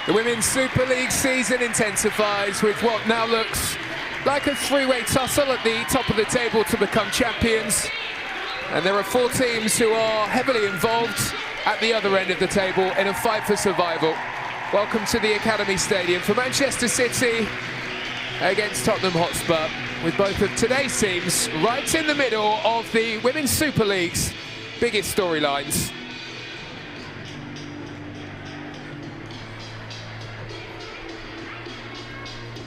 The Women's Super League season intensifies with what now looks like a three-way tussle at the top of the table to become champions. And there are 4 teams who are heavily involved at the other end of the table in a fight for survival. Welcome to the Academy Stadium for Manchester City against Tottenham Hotspur, with both of today's teams right in the middle of the Women's Super League's biggest storylines.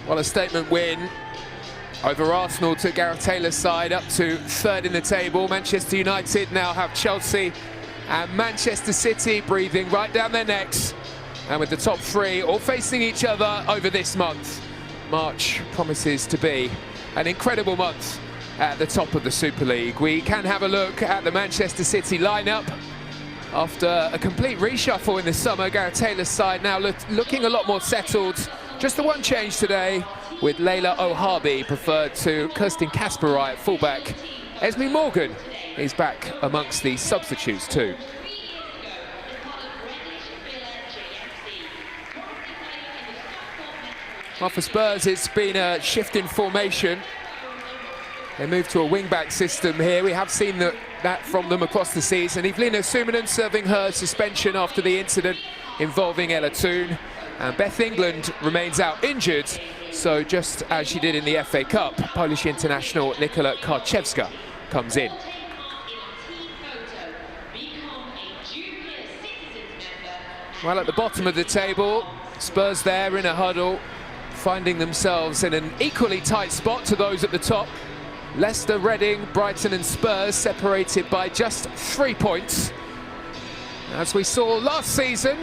Well, a statement win over Arsenal took Gareth Taylor's side up to 3rd in the table. Manchester United now have Chelsea and Manchester City breathing right down their necks. And with the top 3 all facing each other over this month, March promises to be an incredible month at the top of the Super League. We can have a look at the Manchester City lineup. After a complete reshuffle in the summer, Gareth Taylor's side now looking a lot more settled. Just the one change today, with Layla Ohabi preferred to Kirsten Kasperai at fullback. Esme Morgan is back amongst the substitutes too. Well, for Spurs, it's been a shift in formation. They moved to a wing-back system here. We have seen that from them across the season. Evelina Summanen serving her suspension after the incident involving Ella Toon. And Beth England remains out injured, so just as she did in the FA Cup, Polish international Nikola Karczewska comes in. Well, at the bottom of the table, Spurs there in a huddle, finding themselves in an equally tight spot to those at the top. Leicester, Reading, Brighton and Spurs separated by just 3 points. As we saw last season,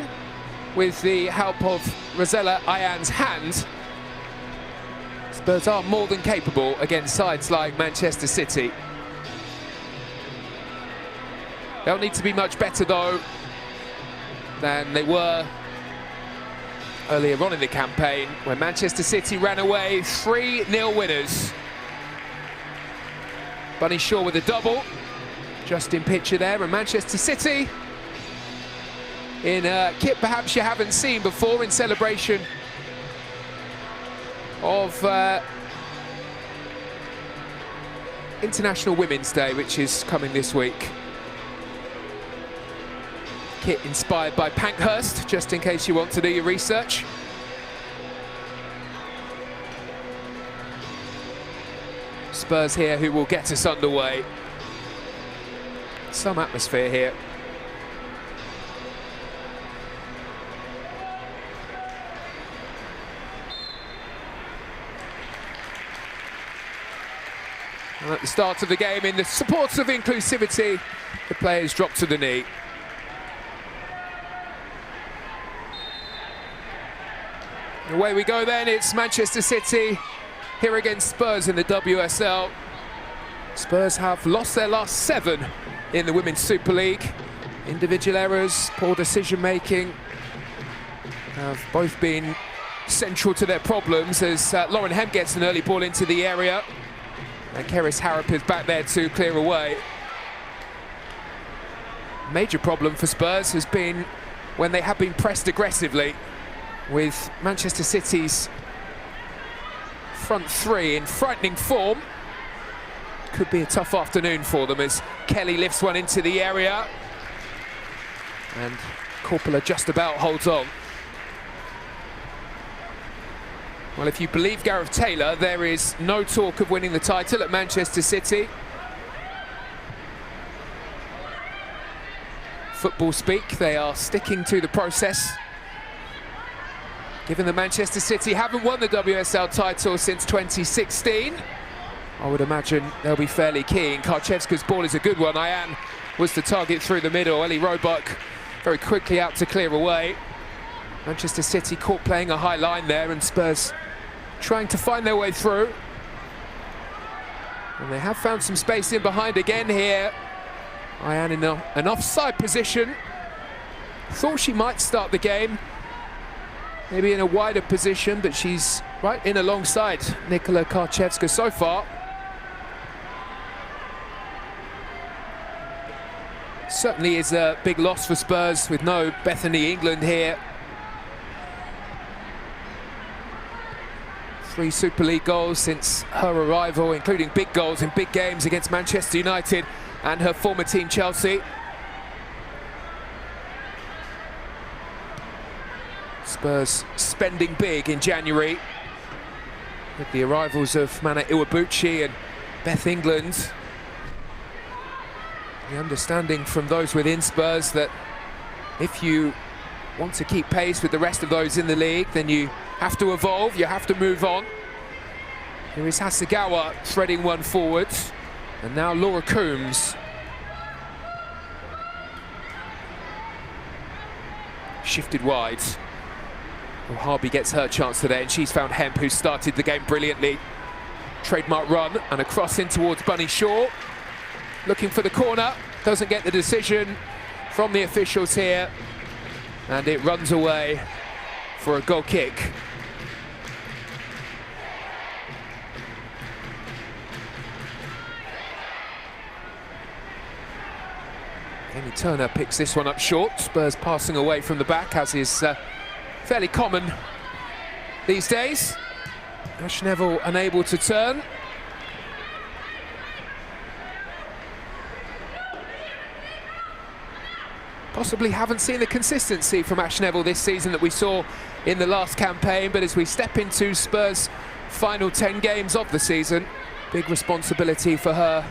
with the help of Rosella Ayan's hand, Spurs are more than capable against sides like Manchester City. They'll need to be much better though than they were earlier on in the campaign, when Manchester City ran away 3-0 winners. Bunny Shaw with a double, just in picture there, and Manchester City in a kit perhaps you haven't seen before, in celebration of International Women's Day, which is coming this week. Kit inspired by Pankhurst, just in case you want to do your research. Spurs here who will get us underway. Some atmosphere here. And at the start of the game, in the support of inclusivity, the players drop to the knee. Away we go then, it's Manchester City here against Spurs in the WSL. Spurs have lost their last 7 in the Women's Super League. Individual errors, poor decision-making have both been central to their problems, as Lauren Hem gets an early ball into the area. And Keris Harrop is back there to clear away. Major problem for Spurs has been when they have been pressed aggressively, with Manchester City's front 3 in frightening form. Could be a tough afternoon for them as Kelly lifts one into the area. And Korpela just about holds on. Well, if you believe Gareth Taylor, there is no talk of winning the title at Manchester City. Football speak, they are sticking to the process. Given that Manchester City haven't won the WSL title since 2016, I would imagine they'll be fairly keen. Karczewska's ball is a good one. Ayan was the target through the middle. Ellie Roebuck very quickly out to clear away. Manchester City caught playing a high line there, and Spurs trying to find their way through. And they have found some space in behind again here. Ayan in an offside position. Thought she might start the game, maybe in a wider position, but she's right in alongside Nikola Karczewska so far. Certainly is a big loss for Spurs with no Bethany England here. 3 Super League goals since her arrival, including big goals in big games against Manchester United and her former team Chelsea. Spurs spending big in January with the arrivals of Mana Iwabuchi and Beth England. The understanding from those within Spurs that if you want to keep pace with the rest of those in the league, then you have to evolve, you have to move on. Here is Hasegawa threading one forward, and now Laura Coombs. Shifted wide. Well, Harby gets her chance today, and she's found Hemp, who started the game brilliantly. Trademark run, and a cross in towards Bunny Shaw. Looking for the corner, doesn't get the decision from the officials here, and it runs away for a goal kick. Amy Turner picks this one up short. Spurs passing away from the back, as is fairly common these days. Ash Neville unable to turn. Possibly haven't seen the consistency from Ash Neville this season that we saw in the last campaign, but as we step into Spurs' final 10 games of the season, big responsibility for her.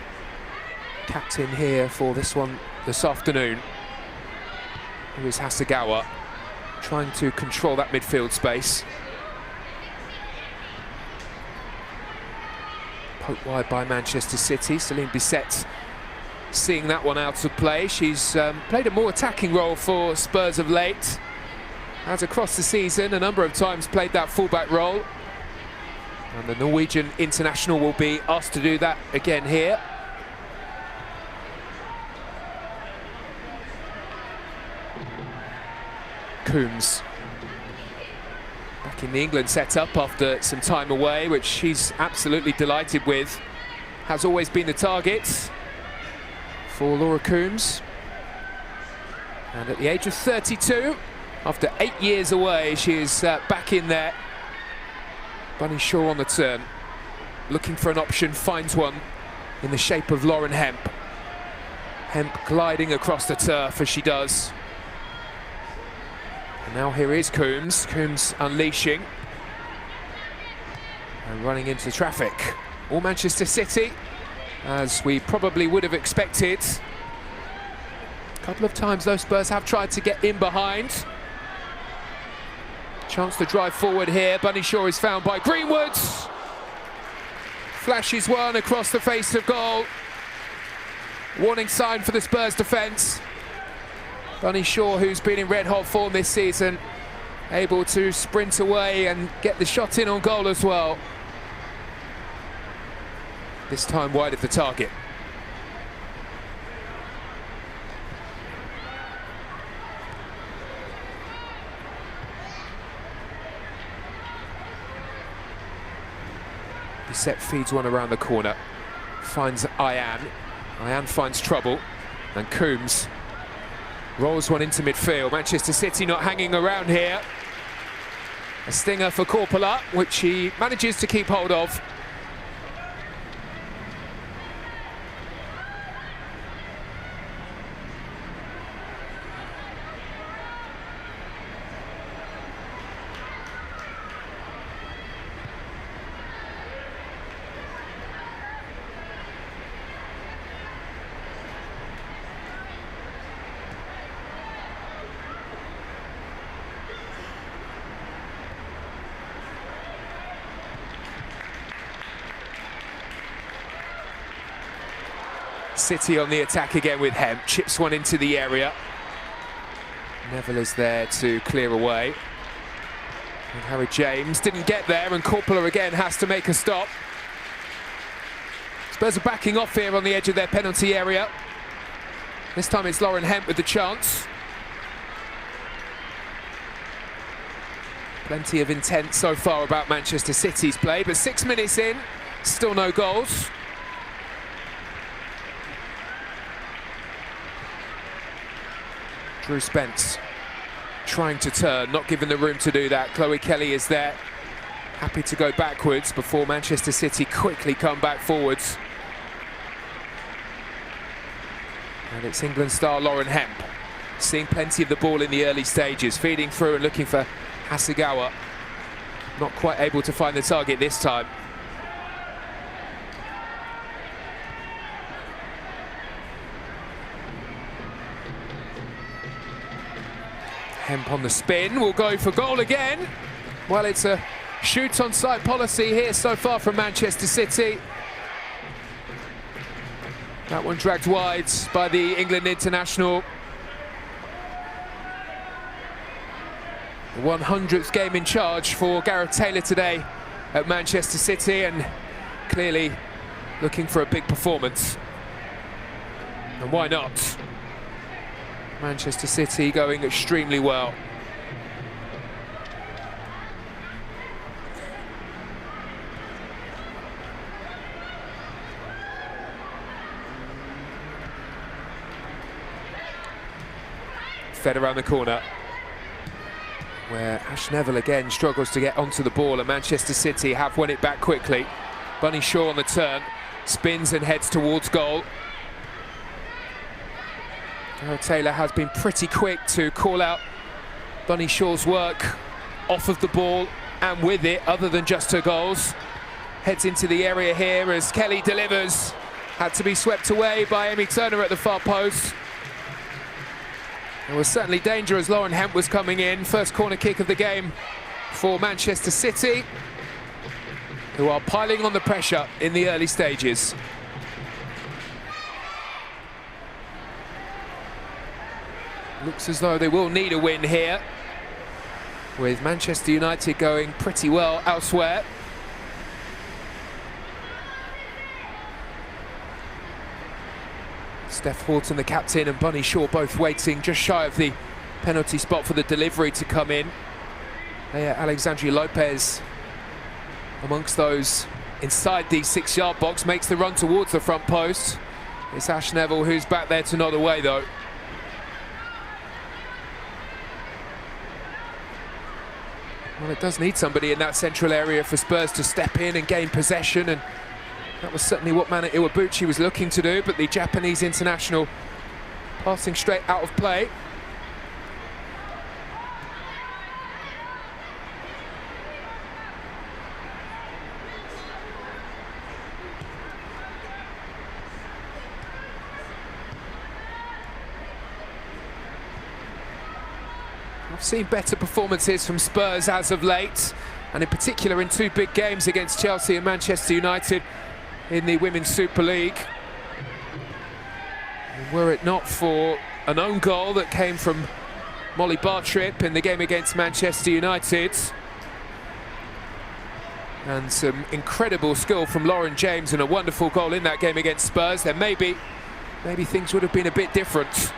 Captain here for this one this afternoon, who is Hasegawa, trying to control that midfield space. Poked wide by Manchester City. Celine Bisset seeing that one out of play. She's played a more attacking role for Spurs of late. Has across the season a number of times played that fullback role. And the Norwegian international will be asked to do that again here. Coombs back in the England setup after some time away, which she's absolutely delighted with. Has always been the target for Laura Coombs. And at the age of 32, after 8 years away, she is back in there. Bunny Shaw on the turn, looking for an option, finds one in the shape of Lauren Hemp. Hemp gliding across the turf as she does. And now here is Coombs. Coombs unleashing and running into traffic. All Manchester City, as we probably would have expected. A couple of times those Spurs have tried to get in behind. Chance to drive forward here. Bunny Shaw is found by Greenwood. Flashes one across the face of goal. Warning sign for the Spurs defence. Bunny Shaw, who's been in red-hot form this season, able to sprint away and get the shot in on goal as well. This time wide of the target. Bisset feeds one around the corner, finds Ayan. Ayan finds trouble, and Coombs rolls one into midfield. Manchester City not hanging around here. A stinger for Korpela, which he manages to keep hold of. City on the attack again with Hemp, chips one into the area. Neville is there to clear away. And Harry James didn't get there, and Korpela again has to make a stop. Spurs are backing off here on the edge of their penalty area. This time it's Lauren Hemp with the chance. Plenty of intent so far about Manchester City's play, but 6 minutes in, still no goals. Drew Spence trying to turn, not given the room to do that. Chloe Kelly is there happy to go backwards before Manchester City quickly come back forwards. And it's England star Lauren Hemp, seeing plenty of the ball in the early stages, feeding through and looking for Hasegawa. Not quite able to find the target this time. Hemp on the spin, will go for goal again. Well, it's a shoot on sight policy here so far from Manchester City. That one dragged wide by the England international. The 100th game in charge for Gareth Taylor today at Manchester City, and clearly looking for a big performance. And why not? Manchester City going extremely well. Fed around the corner, where Ash Neville again struggles to get onto the ball, and Manchester City have won it back quickly. Bunny Shaw on the turn, spins and heads towards goal. Gareth Taylor has been pretty quick to call out Bunny Shaw's work off of the ball and with it, other than just her goals. Heads into the area here as Kelly delivers. Had to be swept away by Amy Turner at the far post. There was certainly danger as Lauren Hemp was coming in. First corner kick of the game for Manchester City, who are piling on the pressure in the early stages. Looks as though they will need a win here, with Manchester United going pretty well elsewhere. Steph Horton, the captain, and Bunny Shaw both waiting just shy of the penalty spot for the delivery to come in. Alexandria Lopez, amongst those inside the 6-yard box, makes the run towards the front post. It's Ash Neville who's back there to nod away though. Well, it does need somebody in that central area for Spurs to step in and gain possession, and that was certainly what Mana Iwabuchi was looking to do, but the Japanese international passing straight out of play. I've seen better performances from Spurs as of late, and in particular in two big games against Chelsea and Manchester United in the Women's Super League. And were it not for an own goal that came from Molly Bartrip in the game against Manchester United, and some incredible skill from Lauren James and a wonderful goal in that game against Spurs, then maybe things would have been a bit different.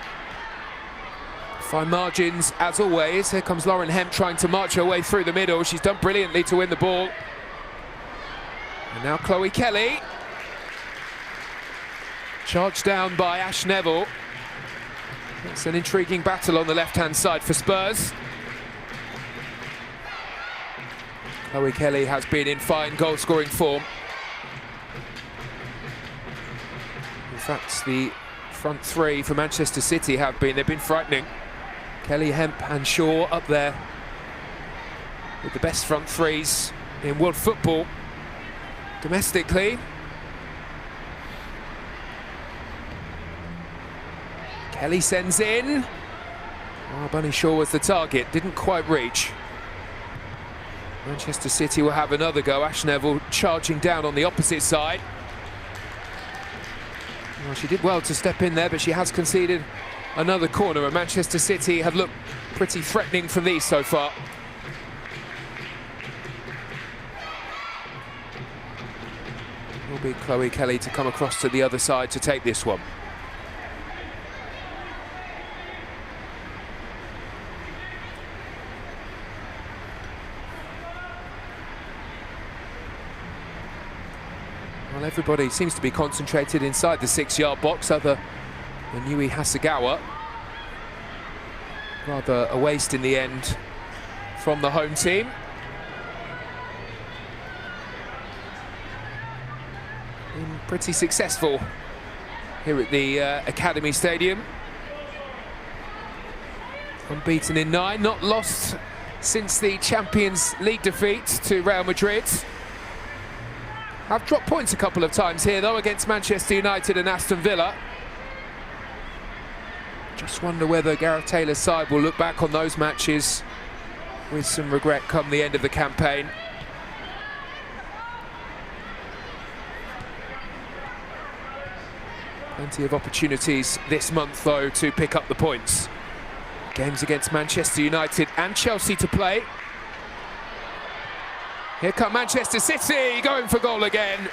Fine margins as always. Here comes Lauren Hemp trying to march her way through the middle. She's done brilliantly to win the ball. And now Chloe Kelly. Charged down by Ash Neville. It's an intriguing battle on the left-hand side for Spurs. Chloe Kelly has been in fine goal-scoring form. In fact, the front three for Manchester City they've been frightening. Kelly, Hemp and Shaw up there with the best front threes in world football domestically. Kelly sends in. Oh, Bunny Shaw was the target, didn't quite reach. Manchester City will have another go. Ash Neville charging down on the opposite side. Well, she did well to step in there, but she has conceded another corner, and Manchester City have looked pretty threatening from these so far. Will be Chloe Kelly to come across to the other side to take this one. Well, everybody seems to be concentrated inside the 6-yard box, other than Yui Hasegawa. Rather a waste in the end from the home team. pretty successful here at the Academy Stadium. Unbeaten in 9, not lost since the Champions League defeat to Real Madrid. Have dropped points a couple of times here though against Manchester United and Aston Villa. Just wonder whether Gareth Taylor's side will look back on those matches with some regret come the end of the campaign. Plenty of opportunities this month though to pick up the points. Games against Manchester United and Chelsea to play. Here come Manchester City going for goal again.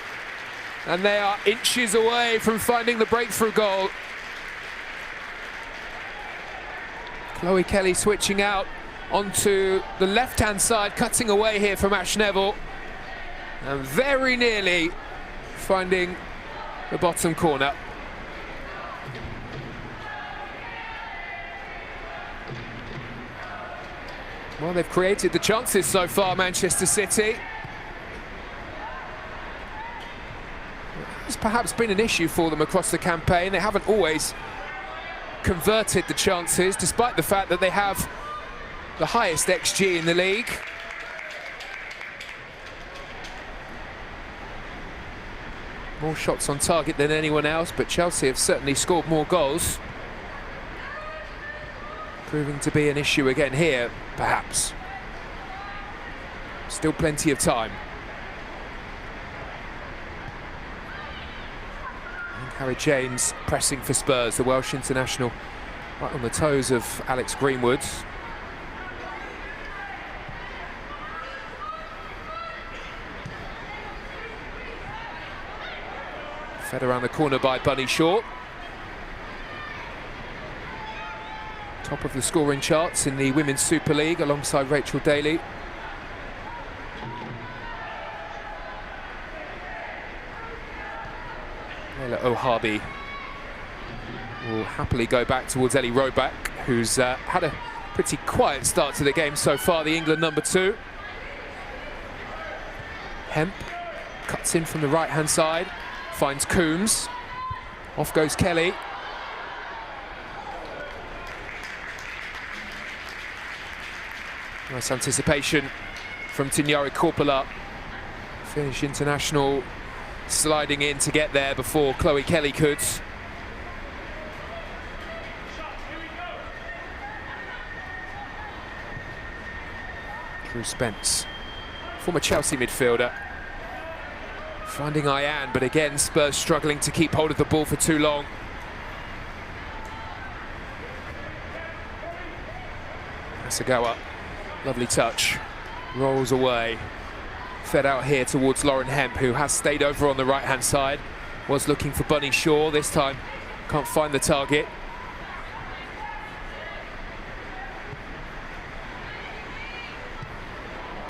And they are inches away from finding the breakthrough goal. Chloe Kelly switching out onto the left-hand side, cutting away here from Ash Neville. And very nearly finding the bottom corner. Well, they've created the chances so far, Manchester City. It's perhaps been an issue for them across the campaign. They haven't always converted the chances, despite the fact that they have the highest XG in the league. More shots on target than anyone else, but Chelsea have certainly scored more goals. Proving to be an issue again here, perhaps. Still plenty of time. And Harry James pressing for Spurs, the Welsh international, right on the toes of Alex Greenwood. Fed around the corner by Bunny Shaw. Top of the scoring charts in the Women's Super League alongside Rachel Daly. Layla Ohabi will happily go back towards Ellie Roback, who's had a pretty quiet start to the game so far, the England number 2. Hemp cuts in from the right-hand side, finds Coombs. Off goes Kelly. Nice anticipation from Tignari Korpela. Finnish international sliding in to get there before Chloe Kelly could. Drew Spence, former Chelsea midfielder, finding Ayan, but again Spurs struggling to keep hold of the ball for too long. Asagawa. Lovely touch, rolls away, fed out here towards Lauren Hemp, who has stayed over on the right-hand side, was looking for Bunny Shaw, this time can't find the target.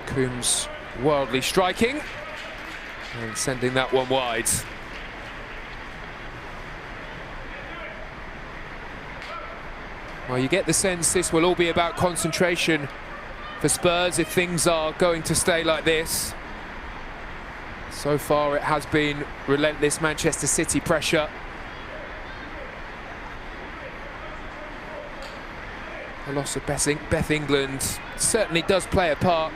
Coombs wildly striking and sending that one wide. Well, you get the sense this will all be about concentration for Spurs if things are going to stay like this. So far it has been relentless Manchester City pressure. The loss of Beth England certainly does play a part.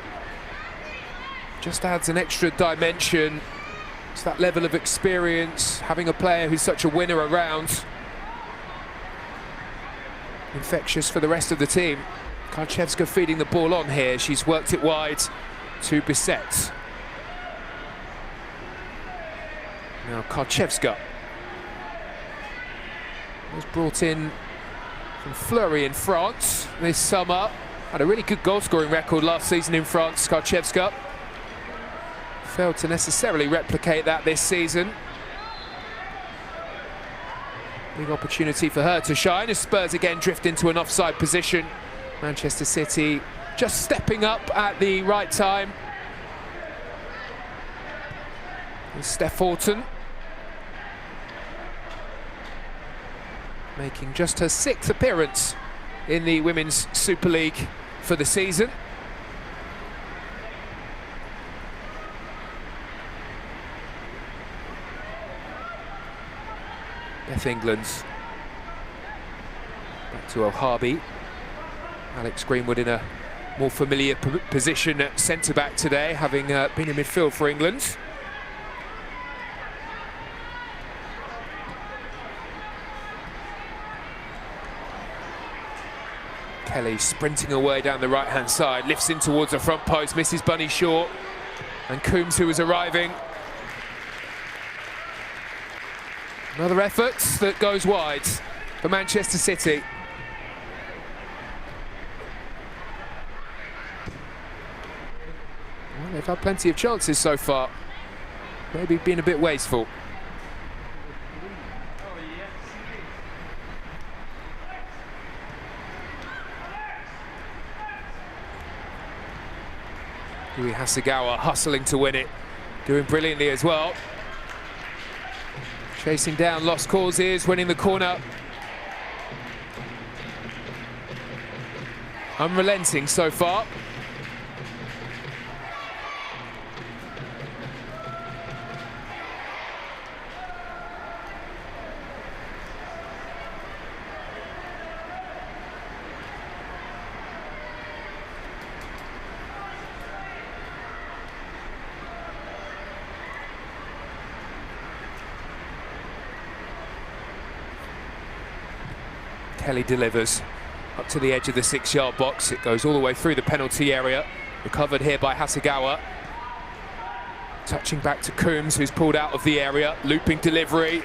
Just adds an extra dimension to that level of experience, having a player who's such a winner around. Infectious for the rest of the team. Karczewska feeding the ball on here. She's worked it wide to Bissett. Now Karczewska was brought in from Fleury in France this summer. Had a really good goal-scoring record last season in France, Karczewska. Failed to necessarily replicate that this season. Big opportunity for her to shine as Spurs again drift into an offside position. Manchester City just stepping up at the right time. And Steph Orton making just her 6th appearance in the Women's Super League for the season. Beth England's back to O'Harby. Alex Greenwood in a more familiar position at centre-back today, having been in midfield for England. Kelly sprinting away down the right-hand side, lifts in towards the front post, misses Bunny short, and Coombs, who was arriving. Another effort that goes wide for Manchester City. Well, they've had plenty of chances so far. Maybe been a bit wasteful. Yui Hasegawa hustling to win it, doing brilliantly as well. Chasing down lost causes, winning the corner. Unrelenting so far. Kelly delivers up to the edge of the 6-yard box. It goes all the way through the penalty area. Recovered here by Hasegawa. Touching back to Coombs, who's pulled out of the area. Looping delivery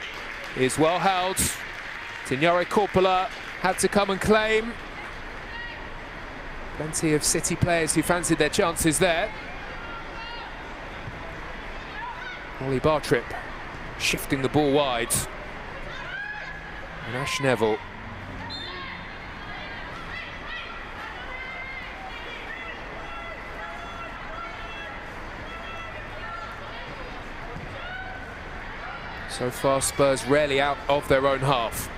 is well held. Signore Corpola had to come and claim. Plenty of City players who fancied their chances there. Ollie Bartrip shifting the ball wide. And Ash Neville. So far, Spurs rarely out of their own half.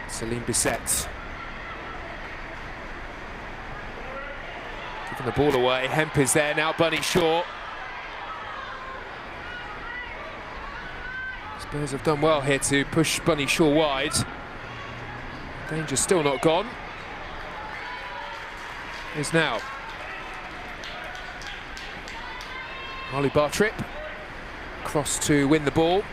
Celine Bisset. Giving the ball away. Hemp is there now. Bunny short. Spurs have done well here to push Bunny Shaw wide. Danger still not gone. Is now. Ollie Bartrip. Cross to win the ball.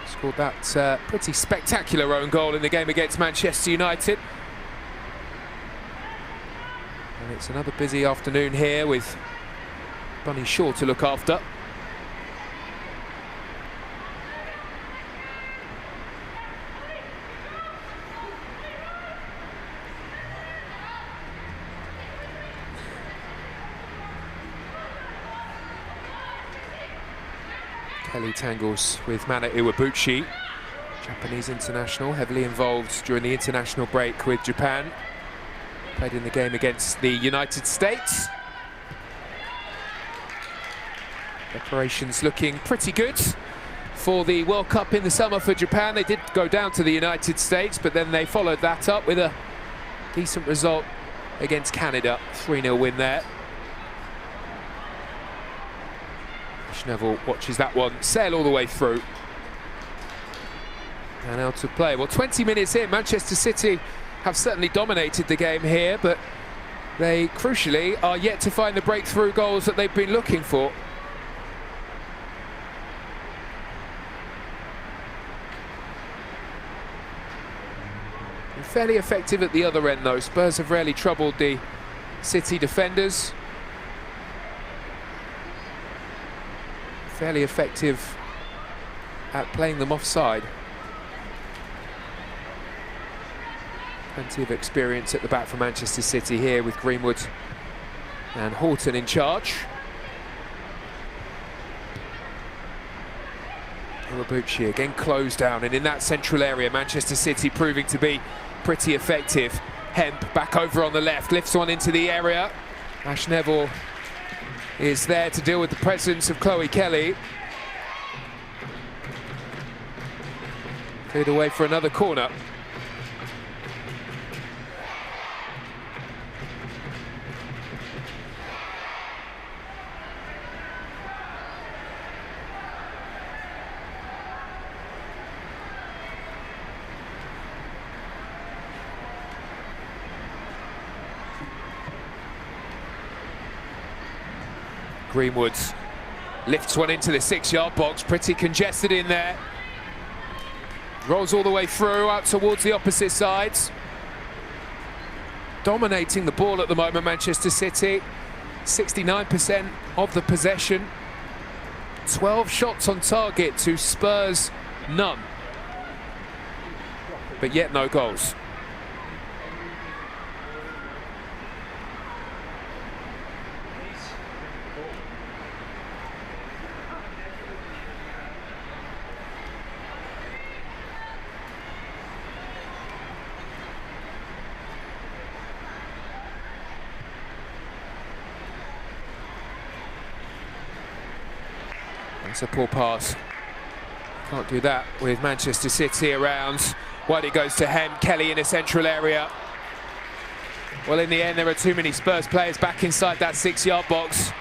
Scored that pretty spectacular own goal in the game against Manchester United. And it's another busy afternoon here with Bunny Shaw to look after. Kelly tangles with Mana Iwabuchi, Japanese international, heavily involved during the international break with Japan. Played in the game against the United States. Preparations looking pretty good for the World Cup in the summer for Japan. They did go down to the United States, but then they followed that up with a decent result against Canada. 3-0 win there. Neville watches that one sail all the way through. And out of play. Well, 20 minutes in, Manchester City have certainly dominated the game here, but they crucially are yet to find the breakthrough goals that they've been looking for. And fairly effective at the other end though. Spurs have rarely troubled the City defenders. Fairly effective at playing them offside. Plenty of experience at the back for Manchester City here with Greenwood and Horton in charge. Iwabuchi again closed down, and in that central area Manchester City proving to be pretty effective. Hemp back over on the left, lifts one into the area. Ash Neville is there to deal with the presence of Chloe Kelly. Cleared away for another corner. Greenwood lifts one into the 6-yard box, pretty congested in there. Rolls all the way through, out towards the opposite sides. Dominating the ball at the moment, Manchester City. 69% of the possession. 12 shots on target to Spurs, none. But yet no goals. That's a poor pass. Can't do that with Manchester City around. Wide it goes to Kelly in a central area. Well, in the end, there are too many Spurs players back inside that 6-yard box.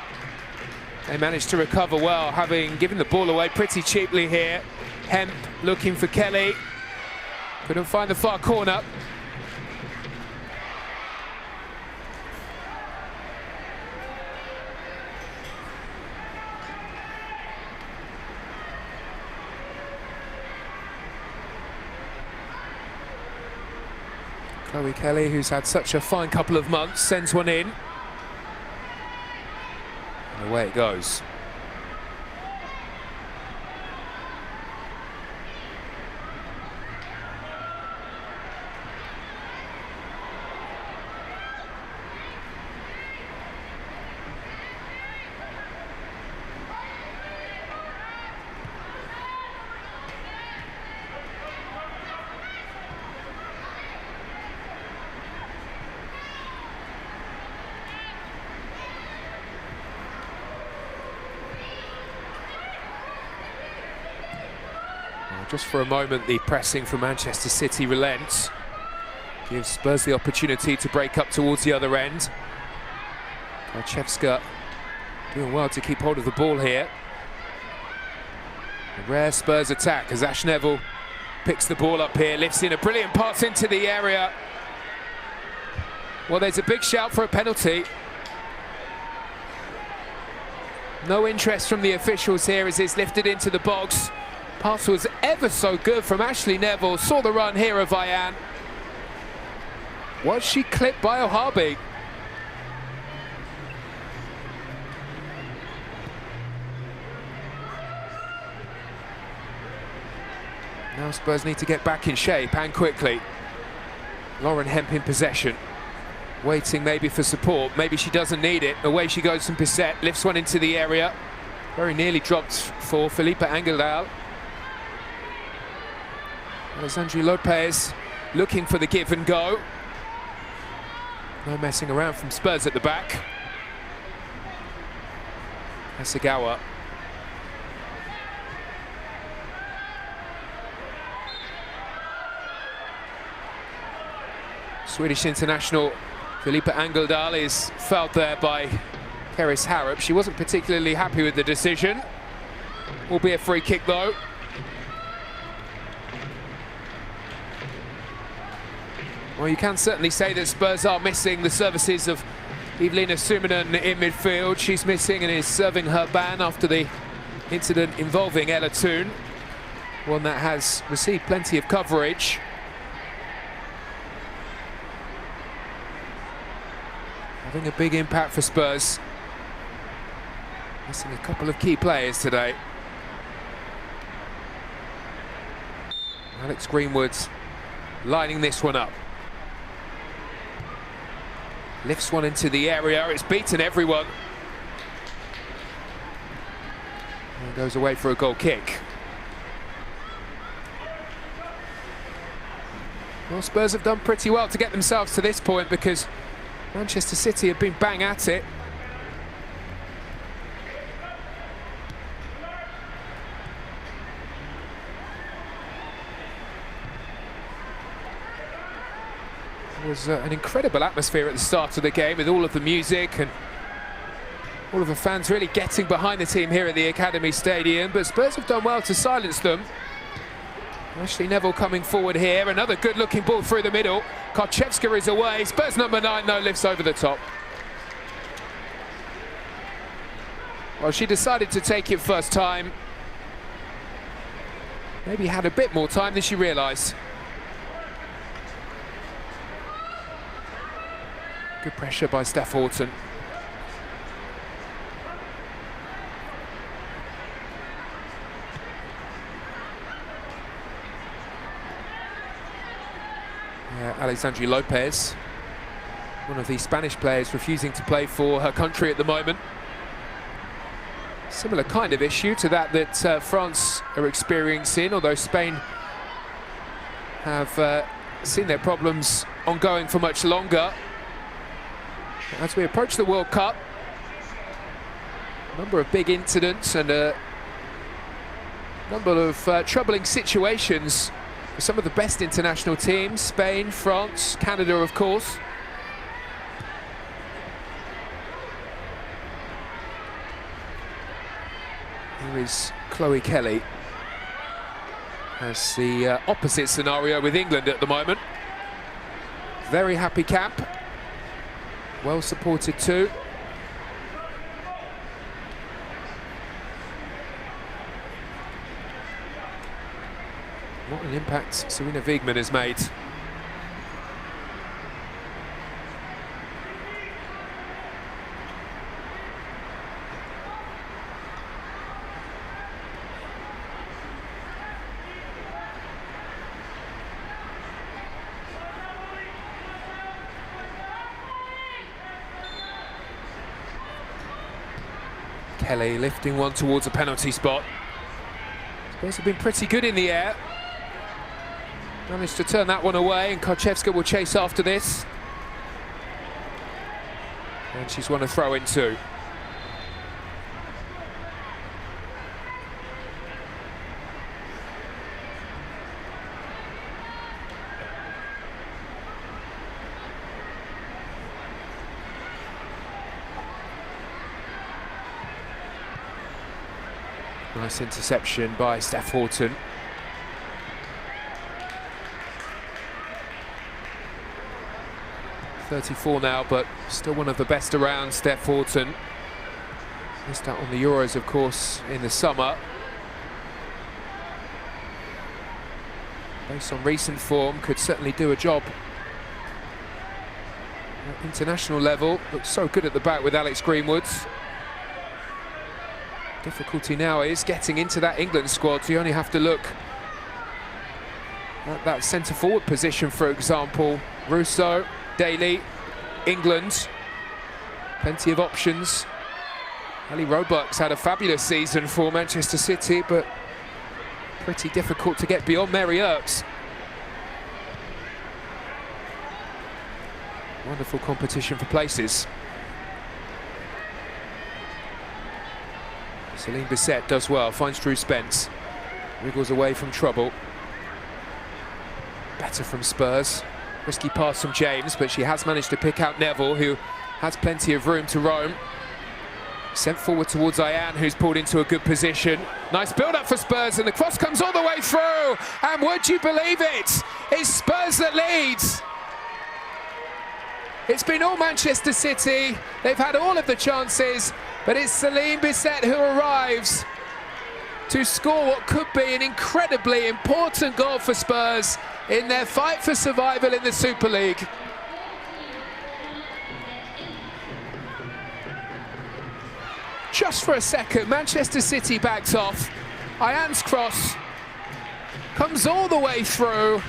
They managed to recover well, having given the ball away pretty cheaply here. Hemp looking for Kelly. Couldn't find the far corner. Chloe Kelly, who's had such a fine couple of months, sends one in. And away it goes. Just for a moment, the pressing from Manchester City relents. Gives Spurs the opportunity to break up towards the other end. Karczewska doing well to keep hold of the ball here. A rare Spurs attack as Ash Neville picks the ball up here, lifts in a brilliant pass into the area. Well, there's a big shout for a penalty. No interest from the officials here as it's lifted into the box. Pass was ever so good from Ashley Neville. Saw the run here of Ayan. Was she clipped by Ohabi? Now Spurs need to get back in shape and quickly. Lauren Hemp in possession. Waiting maybe for support. Maybe she doesn't need it. Away she goes from Bissett. Lifts one into the area. Very nearly dropped for Felipe Angeldal. Alessandro Lopez looking for the give and go. No messing around from Spurs at the back. Hasegawa. Swedish international Felipe Angeldal is fouled there by Keris Harrop. She wasn't particularly happy with the decision. Will be a free kick though. Well, you can certainly say that Spurs are missing the services of Evelina Suminen in midfield. She's missing and is serving her ban after the incident involving Ella Toon. One that has received plenty of coverage. Having a big impact for Spurs. Missing a couple of key players today. Alex Greenwood lining this one up. Lifts one into the area, it's beaten everyone. And goes away for a goal kick. Well, Spurs have done pretty well to get themselves to this point because Manchester City have been bang at it. It was an incredible atmosphere at the start of the game with all of the music and all of the fans really getting behind the team here at the Academy Stadium, but Spurs have done well to silence them. Ashley Neville coming forward here, another good looking ball through the middle. Karczewska is away, Spurs number 9 though lifts over the top. Well, she decided to take it first time. Maybe had a bit more time than she realised. Good pressure by Steph Horton. Alexandria Lopez, one of the Spanish players refusing to play for her country at the moment. Similar kind of issue to that France are experiencing, although Spain have seen their problems ongoing for much longer. As we approach the World Cup, a number of big incidents and a number of troubling situations for some of the best international teams, Spain, France, Canada, of course. Here is Chloe Kelly. Has the opposite scenario with England at the moment. Very happy camp. Well supported too. What an impact Serena Wiegmann has made. Kelly lifting one towards a penalty spot. Spurs have been pretty good in the air. Managed to turn that one away, and Karczewska will chase after this. And she's won a throw-in too. Nice interception by Steph Horton. .34 now, but still one of the best around, Steph Horton. Missed out on the Euros, of course, in the summer. Based on recent form, could certainly do a job at international level. Looks so good at the back with Alex Greenwood. Difficulty now is getting into that England squad. You only have to look at that centre-forward position, for example. Russo, Daly, England, plenty of options. Ali Roebuck's had a fabulous season for Manchester City, but pretty difficult to get beyond Mary Earps. Wonderful competition for places. Celine Bisset does well, finds Drew Spence. Wriggles away from trouble. Better from Spurs. Risky pass from James, but she has managed to pick out Neville, who has plenty of room to roam. Sent forward towards Ayan, who's pulled into a good position. Nice build-up for Spurs, and the cross comes all the way through. And would you believe it? It's Spurs that leads. It's been all Manchester City. They've had all of the chances, but it's Celine Bisset who arrives to score what could be an incredibly important goal for Spurs in their fight for survival in the Super League. Just for a second, Manchester City backed off. Ayan's cross comes all the way through,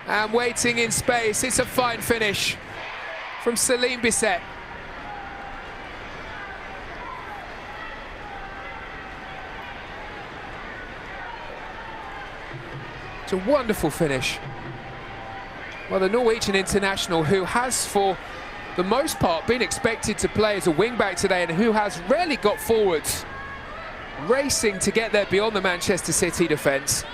and waiting in space. It's a fine finish from Celine Bisset. It's a wonderful finish. Well, the Norwegian international, who has for the most part been expected to play as a wing-back today and who has rarely got forwards, racing to get there beyond the Manchester City defence.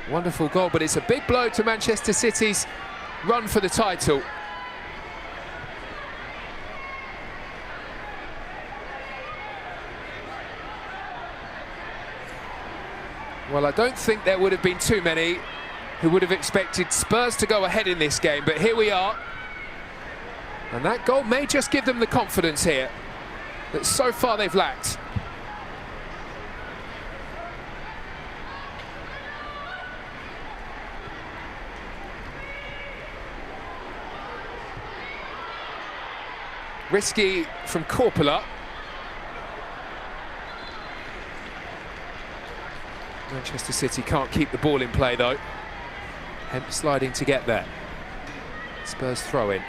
Wonderful goal, but it's a big blow to Manchester City's run for the title. Well, I don't think there would have been too many who would have expected Spurs to go ahead in this game, but here we are. And that goal may just give them the confidence here that so far they've lacked. Risky from Coppola. Manchester City can't keep the ball in play though. Hemp sliding to get there. Spurs throw in.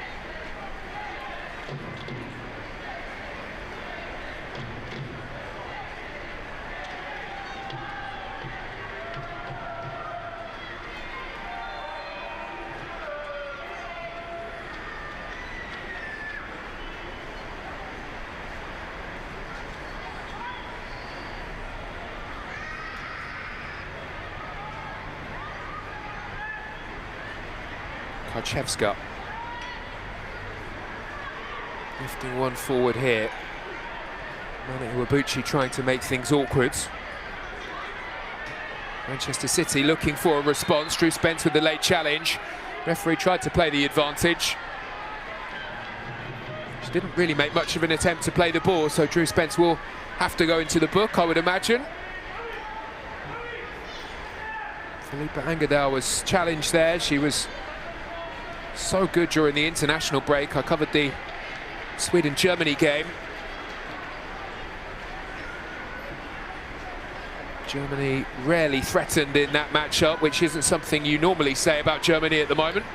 Karchevska lifting one forward here. Mane Iwabuchi trying to make things awkward. Manchester City looking for a response. Drew Spence with the late challenge. Referee tried to play the advantage. She didn't really make much of an attempt to play the ball, so Drew Spence will have to go into the book, I would imagine. Felipe Angadal was challenged there. She was so good during the international break. I covered the Sweden-Germany game. Germany rarely threatened in that matchup, which isn't something you normally say about Germany at the moment.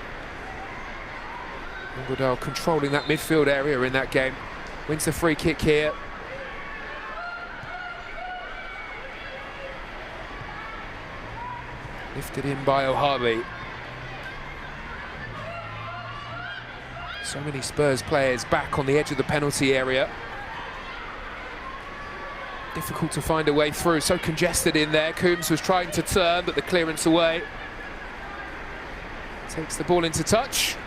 Angadal controlling that midfield area in that game. Wins the free kick here. Lifted in by O'Harley. So many Spurs players back on the edge of the penalty area. Difficult to find a way through, so congested in there. Coombs was trying to turn, but the clearance away. Takes the ball into touch.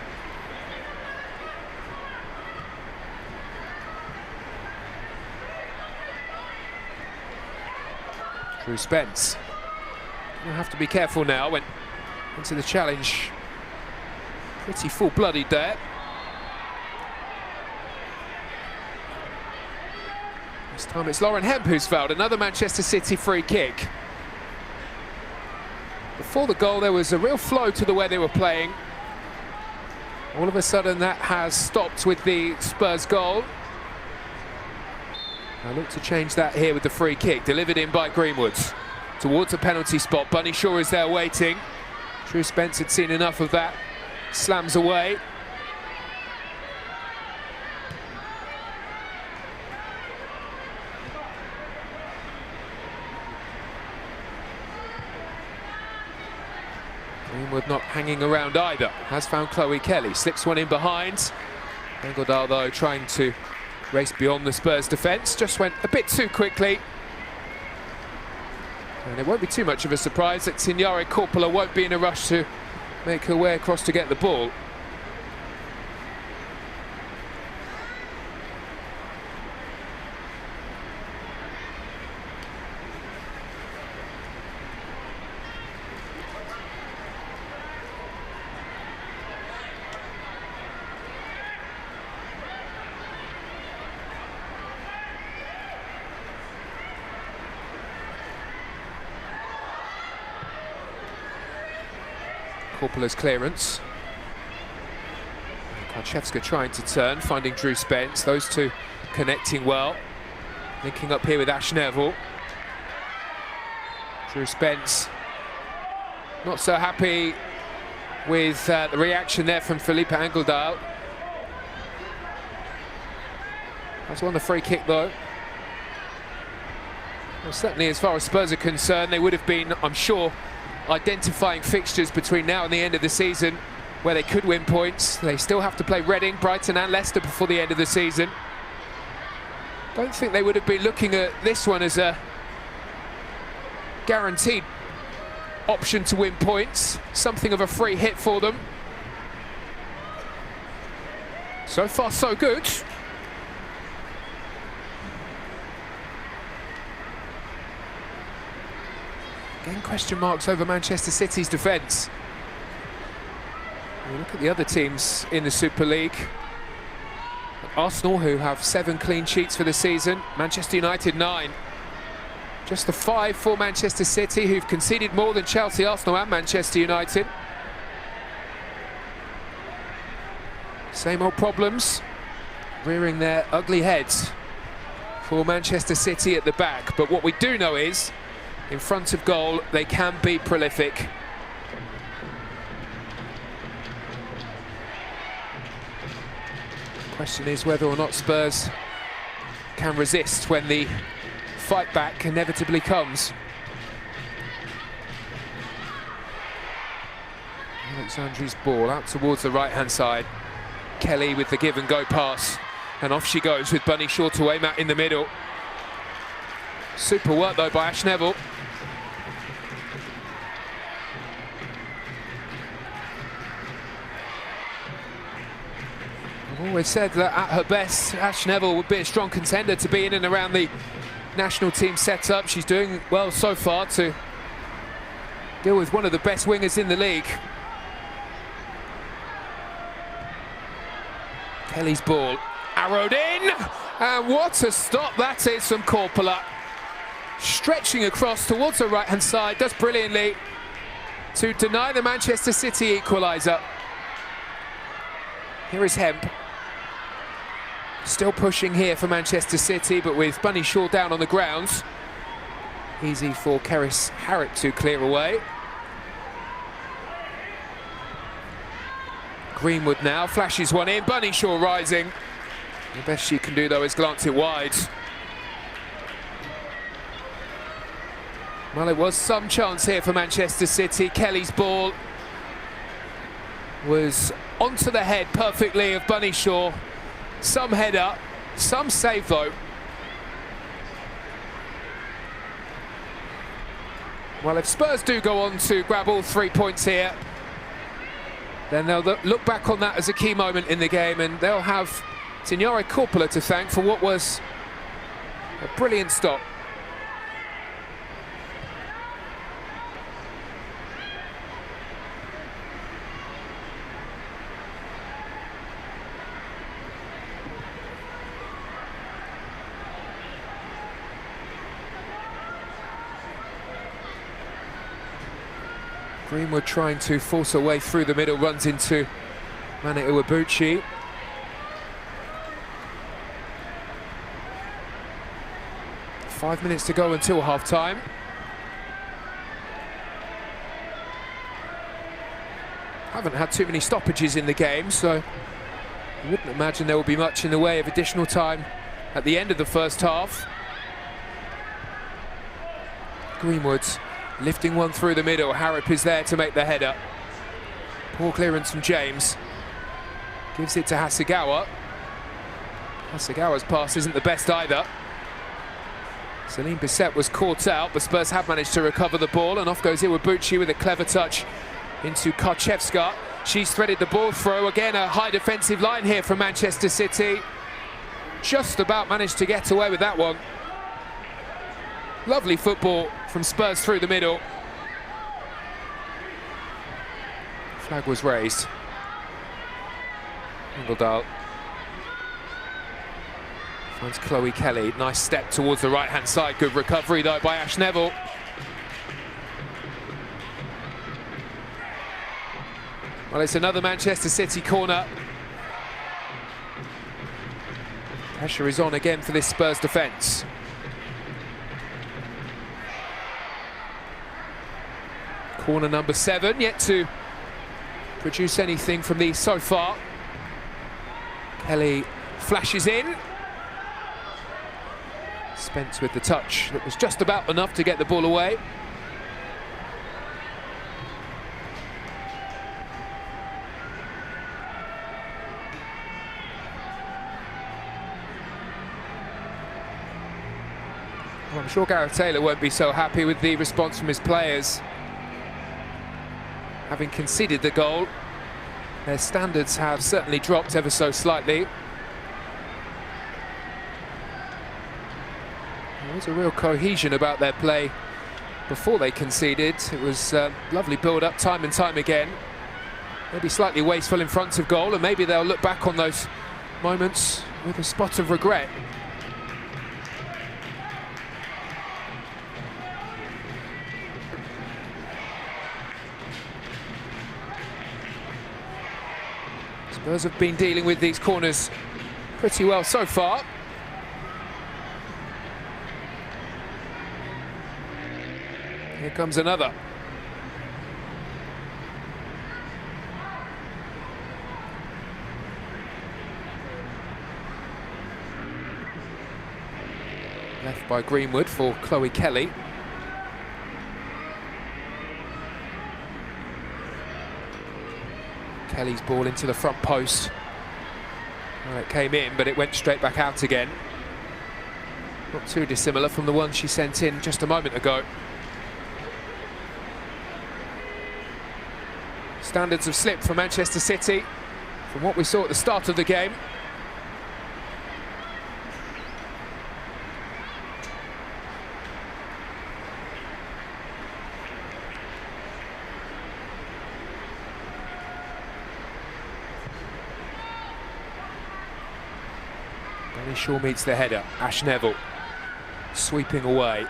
Drew Spence. Gonna have to be careful now. Went into the challenge. Pretty full-blooded there. This time it's Lauren Hemp who's fouled. Another Manchester City free kick. Before the goal there was a real flow to the way they were playing. All of a sudden that has stopped with the Spurs goal. I look to change that here with the free kick. Delivered in by Greenwood. Towards the penalty spot. Bunny Shaw is there waiting. Drew Spence had seen enough of that. Slams away. Greenwood not hanging around either. Has found Chloe Kelly. Slips one in behind. Angadal though trying to race beyond the Spurs defence. Just went a bit too quickly. And it won't be too much of a surprise that Signore Coppola won't be in a rush to make her way across to get the ball. Coppola's clearance. Karchevska trying to turn, finding Drew Spence. Those two connecting well. Linking up here with Ash Neville. Drew Spence not so happy with the reaction there from Felipe Angadal. That's won the free kick though. Well, certainly as far as Spurs are concerned, they would have been, I'm sure, identifying fixtures between now and the end of the season where they could win points. They still have to play Reading, Brighton and Leicester before the end of the season. Don't think they would have been looking at this one as a guaranteed option to win points. Something of a free hit for them. So far so good. Again, question marks over Manchester City's defence. You look at the other teams in the Super League. Arsenal, who have 7 clean sheets for the season. Manchester United 9. Just the 5 for Manchester City, who've conceded more than Chelsea, Arsenal and Manchester United. Same old problems, rearing their ugly heads for Manchester City at the back. But what we do know is, in front of goal, they can be prolific. Question is whether or not Spurs can resist when the fight back inevitably comes. Alexandri's ball out towards the right-hand side. Kelly with the give and go pass, and off she goes with Bunny Shaw to aim at in the middle. Super work though by Ash Neville. I've always said that at her best, Ash Neville would be a strong contender to be in and around the national team setup. She's doing well so far to deal with one of the best wingers in the league. Kelly's ball arrowed in, and what a stop that is from Korpela. Stretching across towards the right-hand side, does brilliantly to deny the Manchester City equaliser. Here is Hemp. Still pushing here for Manchester City, but with Bunny Shaw down on the ground. Easy for Keris Harrop to clear away. Greenwood now flashes one in, Bunny Shaw rising. The best she can do though is glance it wide. Well, it was some chance here for Manchester City. Kelly's ball was onto the head perfectly of Bunny Shaw. Some header, some save though. Well, if Spurs do go on to grab all 3 points here, then they'll look back on that as a key moment in the game, and they'll have Signore Korpela to thank for what was a brilliant stop. Greenwood trying to force her way through the middle, runs into Mane Iwabuchi. Five minutes to go until half-time. Haven't had too many stoppages in the game, so I wouldn't imagine there will be much in the way of additional time at the end of the first half. Greenwood lifting one through the middle. Harrop is there to make the header. Poor clearance from James. Gives it to Hasegawa. Hasegawa's pass isn't the best either. Celine Bisset was caught out, but Spurs have managed to recover the ball, and off goes Iwabuchi with a clever touch into Karczewska. She's threaded the ball through. Again, a high defensive line here from Manchester City. Just about managed to get away with that one. Lovely football from Spurs through the middle. Flag was raised. Engeldahl finds Chloe Kelly. Nice step towards the right-hand side. Good recovery, though, by Ash Neville. Well, it's another Manchester City corner. Pressure is on again for this Spurs defence. Corner number 7, yet to produce anything from these so far. Kelly flashes in. Spence with the touch that was just about enough to get the ball away. Well, I'm sure Gareth Taylor won't be so happy with the response from his players. Having conceded the goal, their standards have certainly dropped ever so slightly. There was a real cohesion about their play before they conceded. It was lovely build-up time and time again. maybe slightly wasteful in front of goal, and maybe they'll look back on those moments with a spot of regret. Spurs have been dealing with these corners pretty well so far. Here comes another. Left by Greenwood for Chloe Kelly. Kelly's ball into the front post. Well, it came in, but it went straight back out again. Not too dissimilar from the one she sent in just a moment ago. Standards have slipped for Manchester City from what we saw at the start of the game. Benny Shaw meets the header. Ash Neville sweeping away.